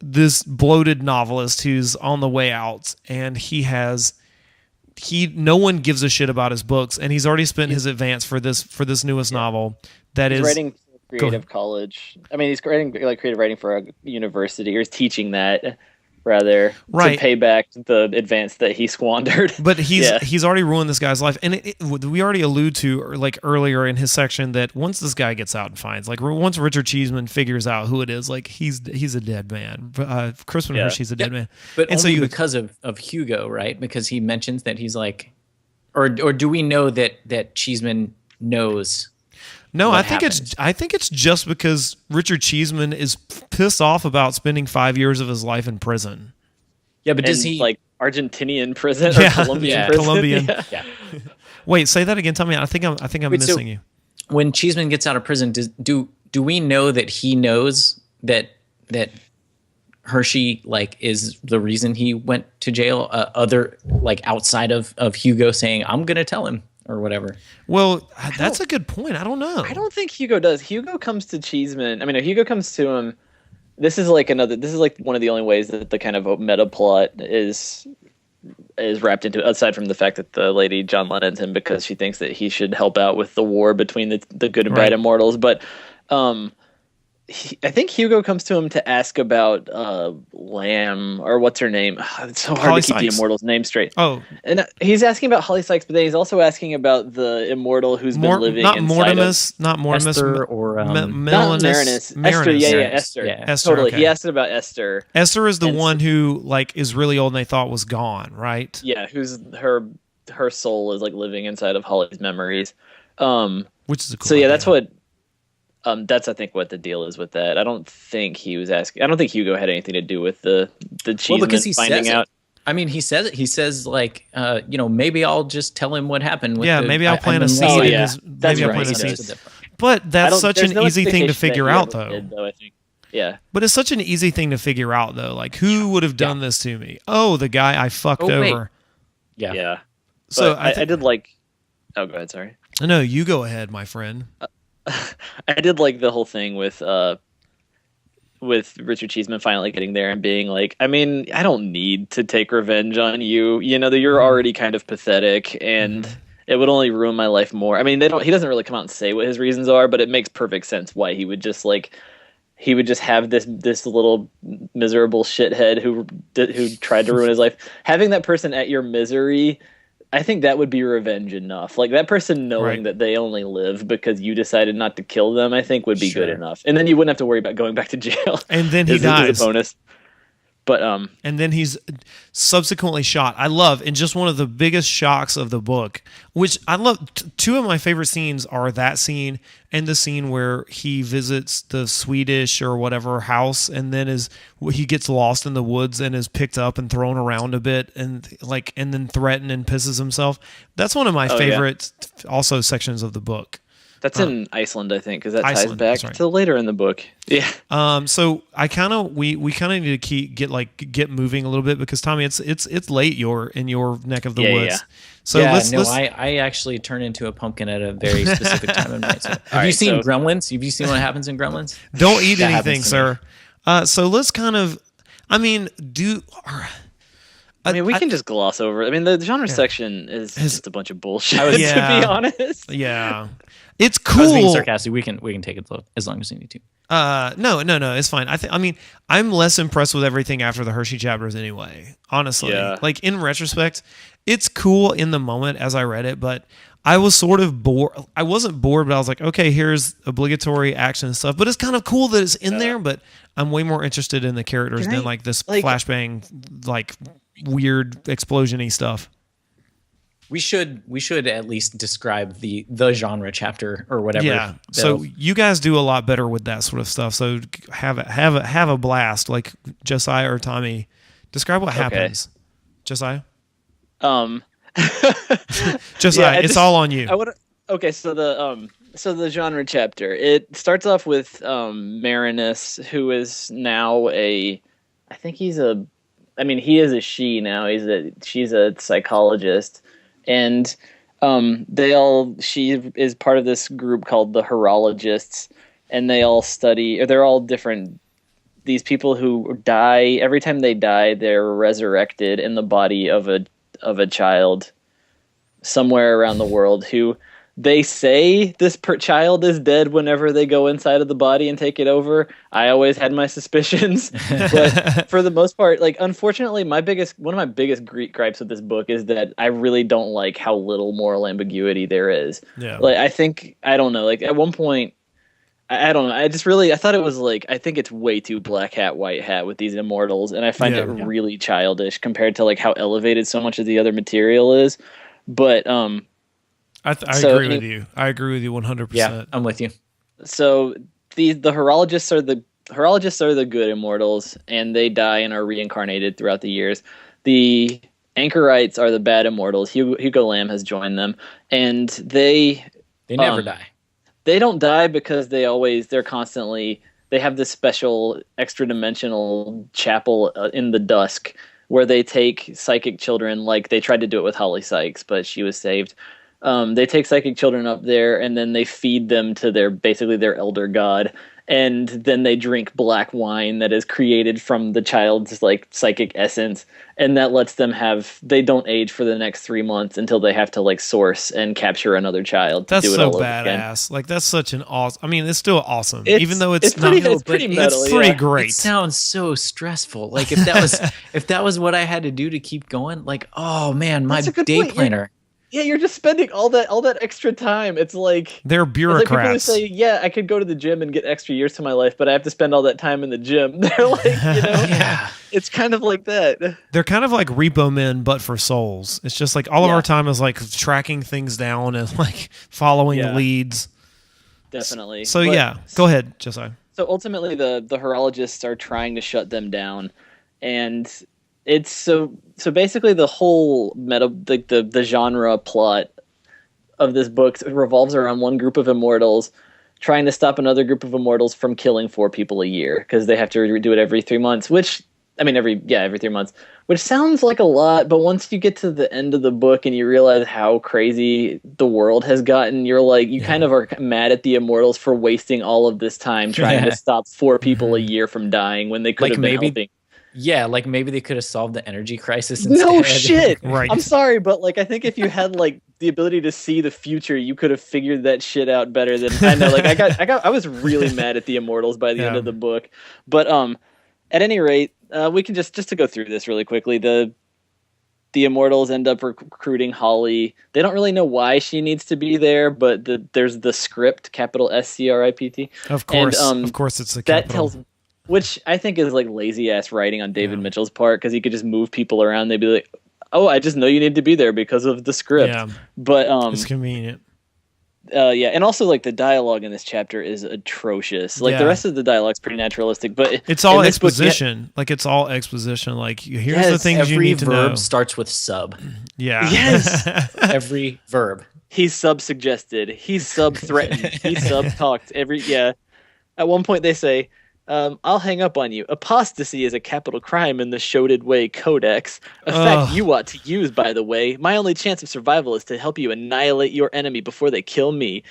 this bloated novelist who's on the way out, and no one gives a shit about his books, and he's already spent his advance for this newest novel that he's is writing creative college. I mean, he's writing like creative writing for a university, or he's teaching that rather to pay back the advance that he squandered. But he's already ruined this guy's life, and we already allude to like earlier in his section that once this guy gets out and finds, like, once Richard Cheeseman figures out who it is, like, he's a dead man. Crispin Hershey's a dead man, but only because of Hugo, right? Because he mentions that he's like, or do we know that Cheeseman knows? No, I think it's just because Richard Cheeseman is pissed off about spending 5 years of his life in prison. Yeah, but does he like Argentinian prison or Colombian prison? Colombian. Yeah. Wait, say that again. Tell me. I think I'm missing you. When Cheeseman gets out of prison, do we know that he knows that Hershey like is the reason he went to jail? Other like outside of Hugo saying, "I'm going to tell him," or whatever. Well, that's a good point. I don't know. I don't think Hugo does. Hugo comes to Cheeseman. I mean, Hugo comes to him. This is like one of the only ways that the kind of meta plot is is wrapped into it, aside from the fact that the lady John Lennon's him because she thinks that he should help out with the war between the good and bad immortals. But I think Hugo comes to him to ask about Lamb, or what's her name. It's so hard Holly to keep Sykes. the immortal's name straight. Oh, and he's asking about Holly Sykes, but then he's also asking about the immortal who's been living not inside Mortimus, Esther or not Marinus. Esther, Esther. Yeah. Esther, Totally. okay. He asked about Esther. Esther is the one who like is really old and they thought was gone, right? Yeah, who's her soul is like living inside of Holly's memories. Which is a cool So yeah, idea. that's what. That's I think what the deal is with that. I don't think he was asking. I don't think Hugo had anything to do with the Cheeseman because he finding says out. I mean, he says it. He says like, maybe I'll just tell him what happened. With maybe I'll plant a I'm seed. Oh, in yeah. his, That's maybe I'll right, plant a he seed. does. But that's such There's an no easy thing to indication that figure he out, ever though. did, though. I think. Yeah. But it's such an easy thing to figure out, though. Like, who would have done this to me? Oh, the guy I fucked wait. over. Yeah. Yeah. So But I did like. Oh, go ahead. Sorry. No, you go ahead, my friend. I did like the whole thing with Richard Cheeseman finally getting there and being like, I mean, I don't need to take revenge on you. You know that you're already kind of pathetic, and it would only ruin my life more. I mean, he doesn't really come out and say what his reasons are, but it makes perfect sense why he would just have this little miserable shithead who tried to ruin his life. Having that person at your misery, I think that would be revenge enough. Like that person knowing that they only live because you decided not to kill them, I think would be good enough. And then you wouldn't have to worry about going back to jail. And then he as dies. a bonus. But and then he's subsequently shot. I love, and just one of the biggest shocks of the book, which I love. Two of my favorite scenes are that scene and the scene where he visits the Swedish or whatever house, and then he gets lost in the woods and is picked up and thrown around a bit, and then threatened and pisses himself. That's one of my favorite, also sections of the book. that's in Iceland, I think, because that ties Iceland, back that's right. to later in the book. Yeah. So we kind of need to get moving a little bit because Tommy, it's late in your neck of the woods. Yeah. So let's I actually turn into a pumpkin at a very specific time of night. So, have you right, seen Gremlins? Have you seen what happens in Gremlins? don't eat That anything, happens to sir. So let's kind of, I mean, we can just gloss over it. I mean, the genre section is just a bunch of bullshit, to Yeah. be honest. yeah, it's I was being cool. sarcastic. We can take it slow as long as we need to. No, it's fine. I mean, I'm less impressed with everything after the Hershey chapters anyway. Honestly, Yeah. like in retrospect, it's cool in the moment as I read it, but I was sort of bored. I wasn't bored, but I was like, okay, here's obligatory action and stuff. But it's kind of cool that it's in there. But I'm way more interested in the characters than like this flashbang, like weird explosion-y stuff. We should at least describe the genre chapter or whatever. Yeah. So you guys do a lot better with that sort of stuff. So have a blast, like Josiah or Tommy. Describe what happens, Josiah. Josiah, it's all on you. Okay, so the genre chapter, it starts off with Marinus, who is now he is a she now. She's a psychologist, and she is part of this group called the Horologists, and they all study, or they're all different. These people who die, every time they die, they're resurrected in the body of a child somewhere around the world, who they say this child is dead whenever they go inside of the body and take it over. I always had my suspicions, but for the most part, like, unfortunately, one of my biggest gripes with this book is that I really don't like how little moral ambiguity there is. Yeah. Like, I don't know, like at one point, I don't know. I thought it was like, I think it's way too black hat, white hat with these immortals. And I find it really childish compared to like how elevated so much of the other material is. But, I agree with you. I agree with you 100%. Yeah, I'm with you. So the horologists are the good immortals, and they die and are reincarnated throughout the years. The anchorites are the bad immortals. Hugo Lamb has joined them, and they never die. They don't die because they have this special extra dimensional chapel in the dusk where they take psychic children, like they tried to do it with Holly Sykes, but she was saved. They take psychic children up there and then they feed them to their elder god. and then they drink black wine that is created from the child's like psychic essence, and that lets them they don't age for the next 3 months until they have to like source and capture another child to That's do it so all over again. badass. Like that's such an awesome. I mean, it's still awesome, It's- even though it's not. pretty- it's pretty metal, It's pretty yeah. great. It sounds so stressful. Like if that was what I had to do to keep going, like, oh man, my That's a good day point. planner. Yeah, you're just spending all that extra time. It's like They're it's like bureaucrats. people who say, "Yeah, I could go to the gym and get extra years to my life, but I have to spend all that time in the gym." They're like, Yeah. it's kind of like that. They're kind of like repo men, but for souls. It's just like all of Yeah. our time is like tracking things down and like following Yeah. leads. Definitely. So But- yeah, go ahead, Josiah. So ultimately, the horologists are trying to shut them down, and it's so basically the whole the genre plot of this book revolves around one group of immortals trying to stop another group of immortals from killing 4 people a year because they have to do it every 3 months. Which I mean, every 3 months, which sounds like a lot, but once you get to the end of the book and you realize how crazy the world has gotten, you're like, you kind of are mad at the immortals for wasting all of this time trying to stop 4 people a year from dying when they could Like have been maybe- helping. Yeah, like maybe they could have solved the energy crisis instead. No shit. Right. I'm sorry, but like I think if you had like the ability to see the future, you could have figured that shit out better than I know. Like I was really mad at the immortals by the end Yeah. of the book. But at any rate, we can just to go through this really quickly. The immortals end up recruiting Holly. They don't really know why she needs to be there, but there's the script, capital SCRIPT. Of course, And, of course, it's the That capital. tells, which I think is like lazy ass writing on David Mitchell's part, because he could just move people around. They'd be like, "Oh, I just know you need to be there because of the script." Yeah, But it's convenient. yeah, and also like the dialogue in this chapter is atrocious. Like Yeah. the rest of the dialogue's pretty naturalistic, but It's all in this book, exposition. Like it's all exposition. Like here's the Yes, things you Every need to verb know. starts with sub. Yeah. Yes. Every verb. he's sub-suggested, he's sub-threatened, he's sub-talked. At one point they say, I'll hang up on you. Apostasy is a capital crime in the Shoded Way Codex. A fact Ugh. you ought to use, by the way. My only chance of survival is to help you annihilate your enemy before they kill me.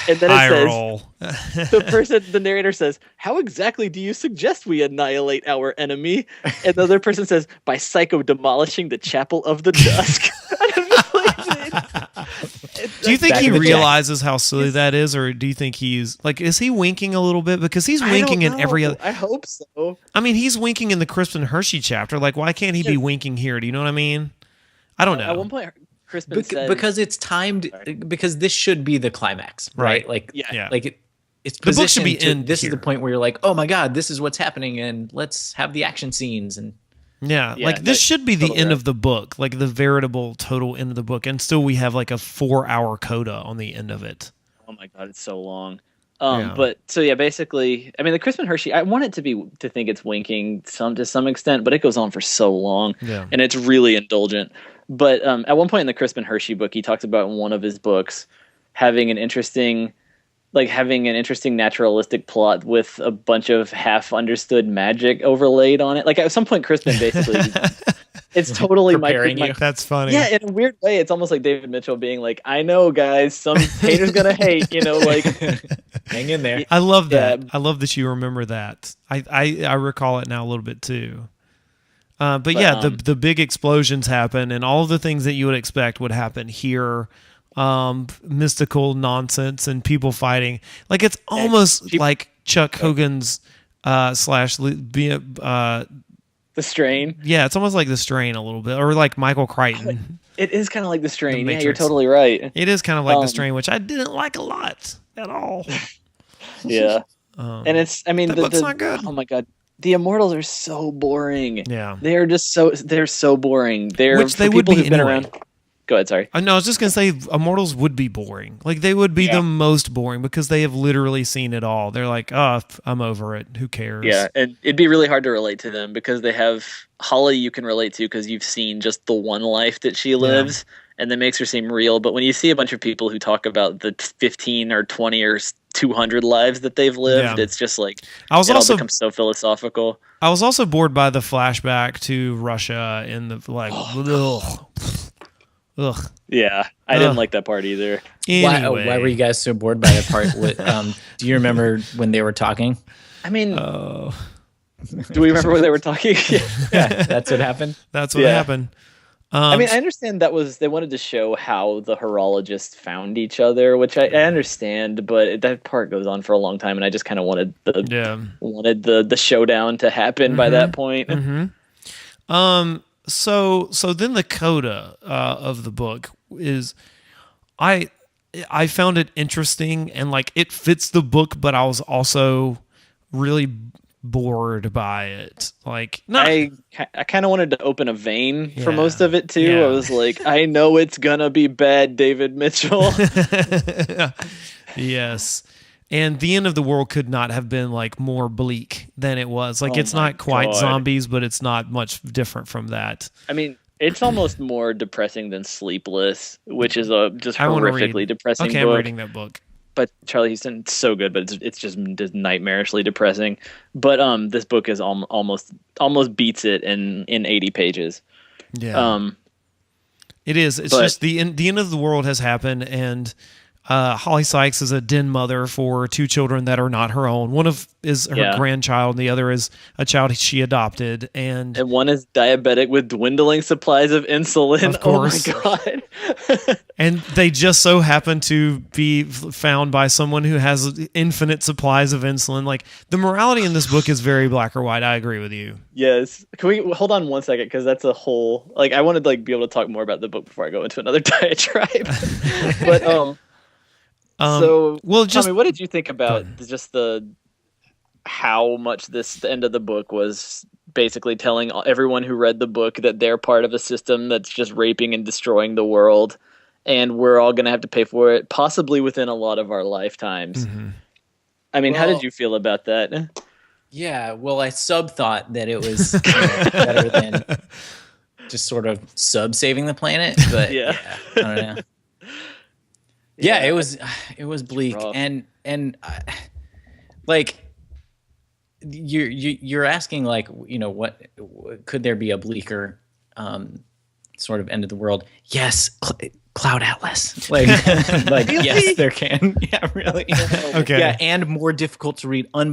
And then it Eye says, roll. the narrator says, how exactly do you suggest we annihilate our enemy? And the other person says, by psycho-demolishing the Chapel of the Dusk. I don't know, Do you think Back he in the day. realizes how silly that is, or do you think he's like, is he winking a little bit? Because he's winking in every other. I hope so. I mean, he's winking in the Crispin Hershey chapter. Like, why can't he be winking here? Do you know what I mean? I don't know. At one point, Crispin said, Because it's timed. Because this should be the climax, right? Right. Like, Yeah. like it's The book should be positioned to- in This is the here. point where you're like, oh my god, this is what's happening, and let's have the action scenes. And Yeah, Yeah, like this that- should be the totally end right. of the book, like the veritable total end of the book, and still we have like a 4-hour coda on the end of it. oh my god, it's so long. Yeah. But so yeah, basically, I mean, the Crispin Hershey, I want it to think it's winking to some extent, but it goes on for so long, Yeah. and it's really indulgent. But at one point in the Crispin Hershey book, he talks about in one of his books having an interesting naturalistic plot with a bunch of half understood magic overlaid on it. Like at some point, Crispin basically, it's totally Preparing you. That's funny. yeah, in a weird way, it's almost like David Mitchell being like, "I know, guys, some haters gonna hate," like. hang in there. I love that. Yeah. I love that you remember that. I recall it now a little bit too. But yeah, the big explosions happen, and all of the things that you would expect would happen here. Mystical nonsense and people fighting. Like it's almost like Chuck Hogan's slash The Strain. yeah, it's almost like The Strain a little bit, or like Michael Crichton. It is kind of like The Strain. The Yeah, you're Matrix. totally right. It is kind of like The Um, Strain, which I didn't like a lot at all. Yeah, and it's. I mean, that book's not good. Oh my god, the Immortals are so boring. Yeah. they're so boring. They're Which they for would people be who've been anyway. around. Go ahead. Sorry. No, I was just gonna say Immortals would be boring. Like they would be Yeah. the most boring because they have literally seen it all. They're like, oh, I'm over it. Who cares? Yeah, and it'd be really hard to relate to them because they have Holly you can relate to because you've seen just the one life that she lives, and that makes her seem real. But when you see a bunch of people who talk about the 15 or 20 or 200 lives that they've lived, Yeah. it's just like I was it also all becomes so philosophical. I was also bored by the flashback to Russia and the like. ugh. Ugh. Yeah, I didn't like that part either. Anyway. Why were you guys so bored by the part? Do you remember when they were talking? I mean, do we remember when they were talking? Yeah, that's what happened. That's what happened. I mean, I understand they wanted to show how the horologists found each other, which I understand, but that part goes on for a long time, and I just kind of wanted the showdown to happen by that point. So then the coda of the book is, I found it interesting and like it fits the book, but I was also really bored by it. Like, I kind of wanted to open a vein for most of it too. Yeah. I was like, I know it's gonna be bad, David Mitchell. Yes. And the end of the world could not have been like more bleak than it was. Like, it's not quite zombies, but it's not much different from that. I mean, it's almost more depressing than Sleepless, which is a just horrifically depressing book. Okay, I'm reading that book. But Charlie Houston's so good, but it's just nightmarishly depressing. But this book is almost beats it in 80 pages. Yeah. It is. It's just the end of the world has happened, and Holly Sykes is a den mother for two children that are not her own. One is her grandchild, and the other is a child she adopted. And one is diabetic with dwindling supplies of insulin. Of course. Oh my God. And they just so happen to be found by someone who has infinite supplies of insulin. Like, the morality in this book is very black or white. I agree with you. Yes. Can we hold on one second? Because that's a whole, like, I wanted to like be able to talk more about the book before I go into another diatribe. But so, Tommy, what did you think about just how much the end of the book was basically telling everyone who read the book that they're part of a system that's just raping and destroying the world, and we're all going to have to pay for it, possibly within a lot of our lifetimes. Mm-hmm. I mean, how did you feel about that? Yeah, well, I thought that it was better than just sort of saving the planet, but I don't know. Yeah, it was bleak, and like you're asking, like, you know, what could there be a bleaker sort of end of the world? Yes, Cloud Atlas, like yes, there can. Yeah, really. Okay. Yeah, and more difficult to read. I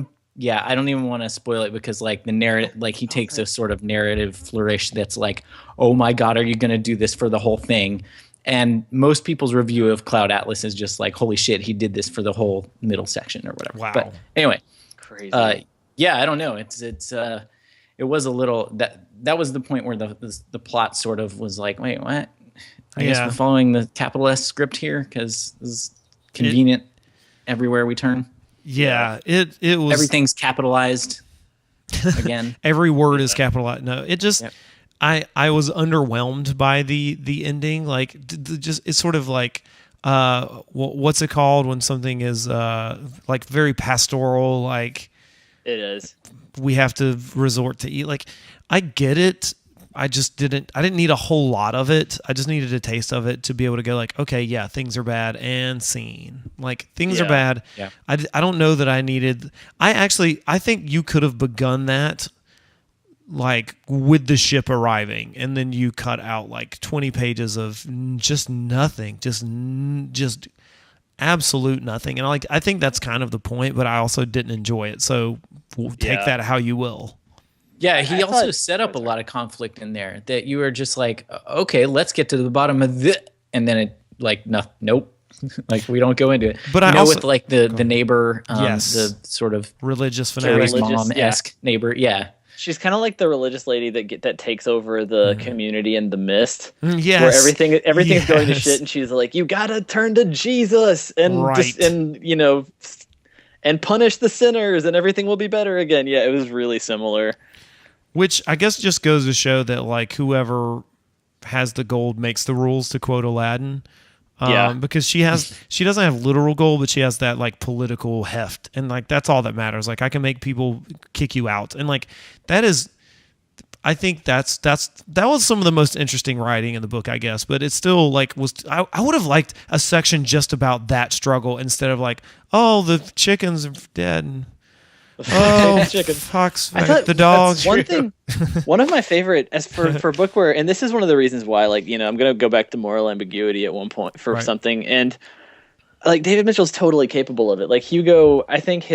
don't even want to spoil it because like the narrative, like he takes a sort of narrative flourish that's like, oh my God, are you going to do this for the whole thing? And most people's review of Cloud Atlas is just like, holy shit, he did this for the whole middle section or whatever. Wow. But anyway, crazy. I don't know. It was a little that was the point where the plot sort of was like, wait, what? I guess we're following the capital S script here because this is convenient everywhere we turn. Yeah, it was. Everything's capitalized again. Every word is capitalized. No, it just. Yep. I was underwhelmed by the ending. Like, just it's sort of like what's it called when something is like very pastoral. Like, it is. We have to resort to eat. Like, I get it. I didn't need a whole lot of it. I just needed a taste of it to be able to go like, okay, yeah, things are bad and scene. Like, things are bad. Yeah. I don't know that I needed. I think you could have begun that like with the ship arriving, and then you cut out like 20 pages of just nothing, just absolute nothing. And I think that's kind of the point, but I also didn't enjoy it. So take that how you will. Yeah, he also set up a lot of conflict in there that you were just like, okay, let's get to the bottom of this, and then it like nope. Like, we don't go into it. But I also, with like the neighbor, the sort of religious fanatic, mom-esque neighbor. Yeah. She's kind of like the religious lady that takes over the community in The Mist. Yes. Where everything's going to shit, and she's like, you gotta turn to Jesus and and punish the sinners, and everything will be better again. Yeah, it was really similar. Which I guess just goes to show that like whoever has the gold makes the rules, to quote Aladdin. Because she doesn't have literal gold, but she has that like political heft, and like that's all that matters. Like, I can make people kick you out, and like that is, I think that was some of the most interesting writing in the book, I guess. But it's still like I would have liked a section just about that struggle instead of like, oh, the chickens are dead. Oh, chicken. Fox, I thought the dog. that's one thing. One of my favorite, as for bookware, and this is one of the reasons why, like, you know, I'm gonna go back to moral ambiguity at one point for something, and like David Mitchell's totally capable of it. Like Hugo, I think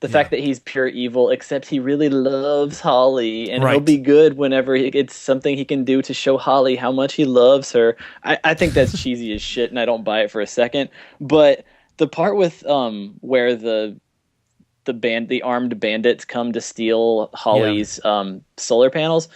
the fact that he's pure evil, except he really loves Holly, and he'll be good whenever it's something he can do to show Holly how much he loves her. I think that's cheesy as shit, and I don't buy it for a second. But the part with where the armed bandits come to steal Holly's solar panels,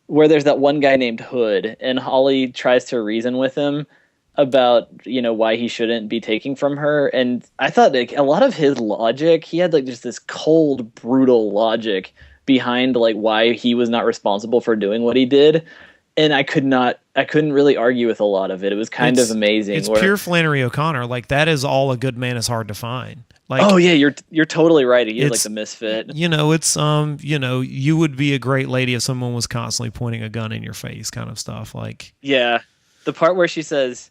where there's that one guy named Hood, and Holly tries to reason with him about, you know, why he shouldn't be taking from her. And I thought, like, a lot of his logic, he had like just this cold, brutal logic behind like why he was not responsible for doing what he did. And I couldn't really argue with a lot of it. It was kind of amazing. It's pure Flannery O'Connor. Like, that is all a good man is hard to find. Like, oh yeah, you're totally right. He is like the misfit. You know, it's you know, you would be a great lady if someone was constantly pointing a gun in your face, kind of stuff. Like, yeah, the part where he says,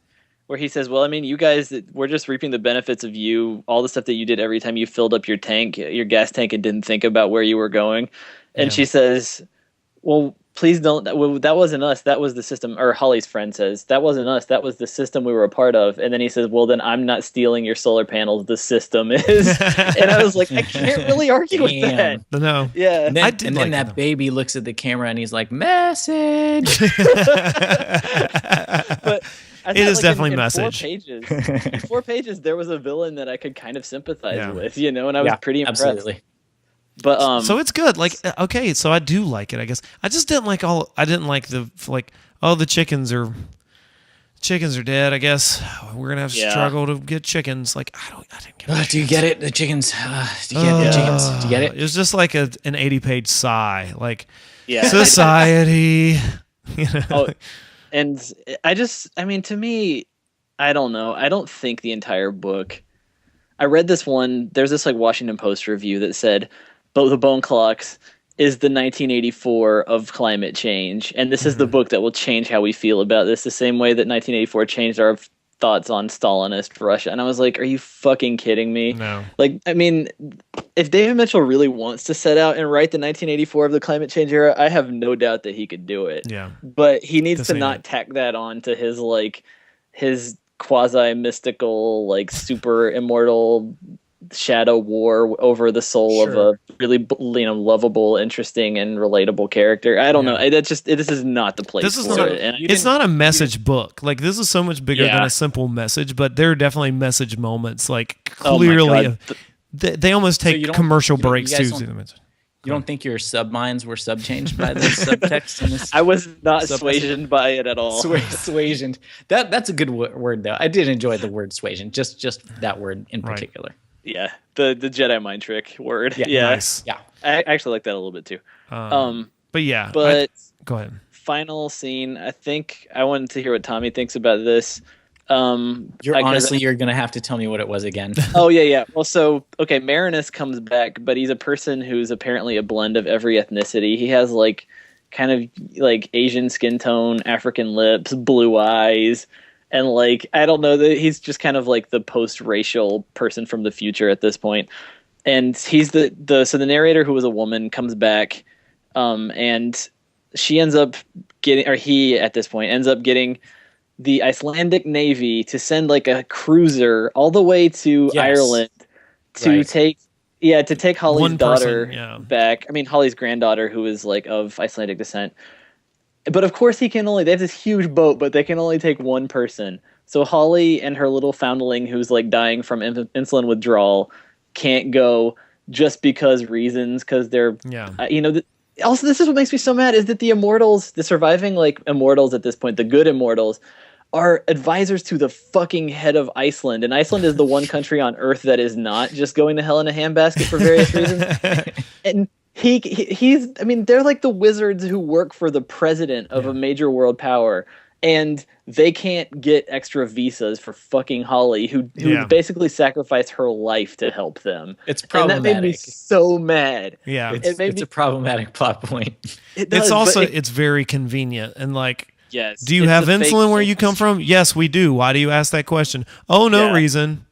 well, I mean, you guys, we're just reaping the benefits of all the stuff that you did every time you filled up your gas tank, and didn't think about where you were going. And she says, well, please don't. Well, that wasn't us. That was the system. Or Holly's friend says, that wasn't us. That was the system we were a part of. And then he says, well, then I'm not stealing your solar panels. The system is. And I was like, I can't really argue with that. No. Yeah. And then that baby looks at the camera and he's like, message. But it is like definitely message. In 4 pages, there was a villain that I could kind of sympathize with, you know, and I was pretty impressed. Absolutely. But so it's good. Like, okay, so I do like it, I guess. I just didn't like the chickens are dead, I guess. We're gonna have to struggle to get chickens. Like, I didn't get it. Do you get it? The chickens. Do you get the chickens? Do you get it? It was just like an 80-page sigh. Like, society. You know? Oh, and I mean, to me, I don't know. I don't think the entire book. I read this one. There's this like Washington Post review that said, the Bone Clocks is the 1984 of climate change, and this is the book that will change how we feel about this, the same way that 1984 changed our thoughts on Stalinist Russia. And I was like, are you fucking kidding me? No. Like, I mean, if David Mitchell really wants to set out and write the 1984 of the climate change era, I have no doubt that he could do it. Yeah. But he needs to not tack that on to his quasi-mystical, like, super immortal shadow war over the soul of a really, you know, lovable, interesting, and relatable character. I don't know. This is not the place for it. It's not a message book. Like, this is so much bigger than a simple message, but there are definitely message moments. Like, clearly, they almost take commercial breaks too. You don't think your subminds were subchanged by the subtext in this? I was not suasioned by it at all. Suasioned. That's a good word, though. I did enjoy the word suasion. Just that word in particular. Yeah, the Jedi mind trick word. Yeah. Nice. Yeah. I actually like that a little bit too. But go ahead. Final scene. I think I wanted to hear what Tommy thinks about this. You're going to have to tell me what it was again. Oh, yeah. Well, so, okay, Marinus comes back, but he's a person who's apparently a blend of every ethnicity. He has, like, kind of, like, Asian skin tone, African lips, blue eyes, and, like, I don't know, he's just kind of, like, the post-racial person from the future at this point. And he's so the narrator, who was a woman, comes back, and he at this point, ends up getting the Icelandic Navy to send like a cruiser all the way to Ireland to take Holly's daughter back. I mean, Holly's granddaughter, who is like of Icelandic descent. But of course they have this huge boat, but they can only take one person. So Holly and her little foundling, who's like dying from insulin withdrawal, can't go just because they're, also, this is what makes me so mad, is that the immortals, the surviving like immortals at this point, the good immortals, are advisors to the fucking head of Iceland. And Iceland is the one country on Earth that is not just going to hell in a handbasket for various reasons. And they're like the wizards who work for the president of a major world power. And they can't get extra visas for fucking Holly, who basically sacrificed her life to help them. It's problematic. And that made me so mad. Yeah. It's a problematic plot point. It's very convenient. And like, yes, do you have insulin where you come from? Yes, we do. Why do you ask that question? Oh, no reason.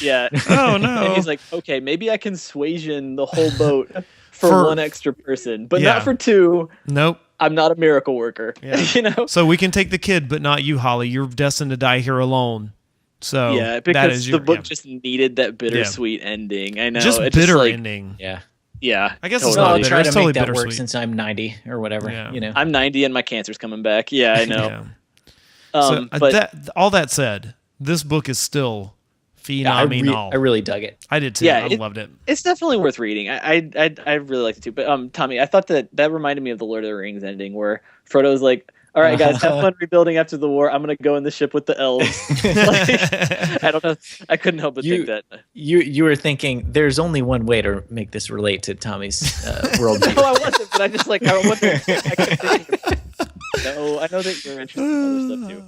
Yeah. Oh no. And he's like, okay, maybe I can suasion the whole boat for one extra person, but not for two. Nope. I'm not a miracle worker. Yeah. So we can take the kid, but not you, Holly. You're destined to die here alone. So yeah, because the book just needed that bittersweet ending. I know. Just it's bitter just like, ending. Yeah. Yeah. I guess totally. I'll try to totally make that work since I'm 90 or whatever. Yeah. You know, I'm 90 and my cancer's coming back. Yeah, I know. But all that said, this book is still phenomenal. I really dug it. I did too. Yeah, I loved it. It's definitely worth reading. I really liked it too. But Tommy, I thought that reminded me of the Lord of the Rings ending where Frodo's like, "All right, guys, have fun rebuilding after the war. I'm gonna go in the ship with the elves." Like, I don't know. I couldn't help but think that. You were thinking there's only one way to make this relate to Tommy's worldview. No, I wasn't. But I just like I wonder. No, I know that you're interested in other stuff too.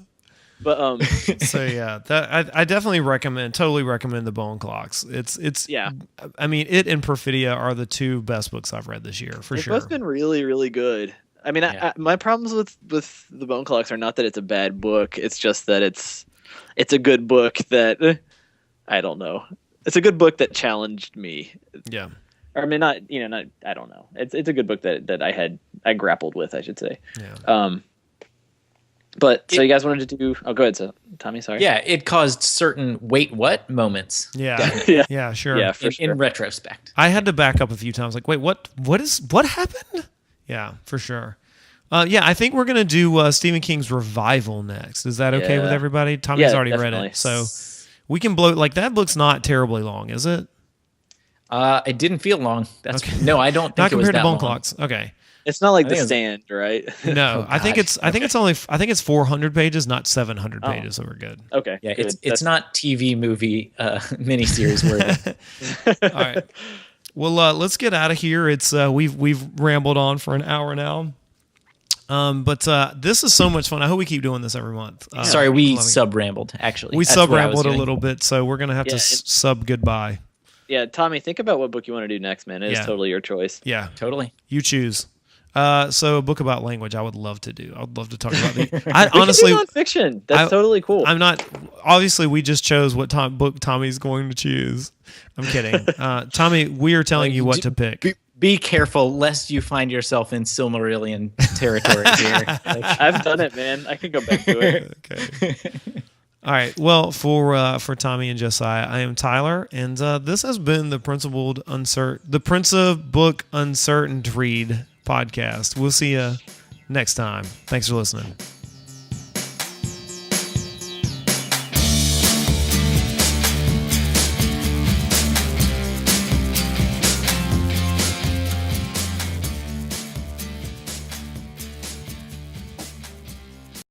But so yeah, that I definitely totally recommend the Bone Clocks. It's yeah. I mean, it and Perfidia are the two best books I've read this year for sure. They've both been really, really good. I mean, my problems with the Bone Clocks are not that it's a bad book. It's just that it's a good book that I don't know. It's a good book that challenged me. Yeah. Or I mean, not I don't know. It's a good book that I grappled with, I should say. Yeah. But so you guys wanted to do? Oh, go ahead, so Tommy. Sorry. Yeah, it caused certain wait what moments. Yeah. Yeah. Sure. Yeah, for sure. In retrospect, I had to back up a few times. Like, wait, what happened? Yeah, for sure. Yeah, I think we're gonna do Stephen King's Revival next. Is that okay with everybody? Tommy's already read it, so we can blow. Like that book's not terribly long, is it? It didn't feel long. No, I don't think not it was compared that to Bone long. Clocks. Okay. It's not like The Stand, right? No, I think it's 400 pages, not 700 pages. So we're good. Okay. Yeah, good. it's not TV movie miniseries worthy. All right. Well, let's get out of here. It's we've rambled on for an hour now. But this is so much fun. I hope we keep doing this every month. Sorry, we sub-rambled, actually. We sub-rambled a little bit, so we're going to have to sub goodbye. Yeah, Tommy, think about what book you want to do next, man. It's totally your choice. Yeah. Totally. You choose. So a book about language I would love to do. I would love to talk about the honestly nonfiction. That's totally cool. I'm not obviously we just chose what book Tommy's going to choose. I'm kidding. Tommy, we are telling you what to pick. Be careful lest you find yourself in Silmarillion territory here. I've done it, man. I can go back to it. Okay. All right. Well, for Tommy and Josiah, I am Tyler, and this has been the Prince of Book Uncertain Read podcast. We'll see you next time. Thanks for listening.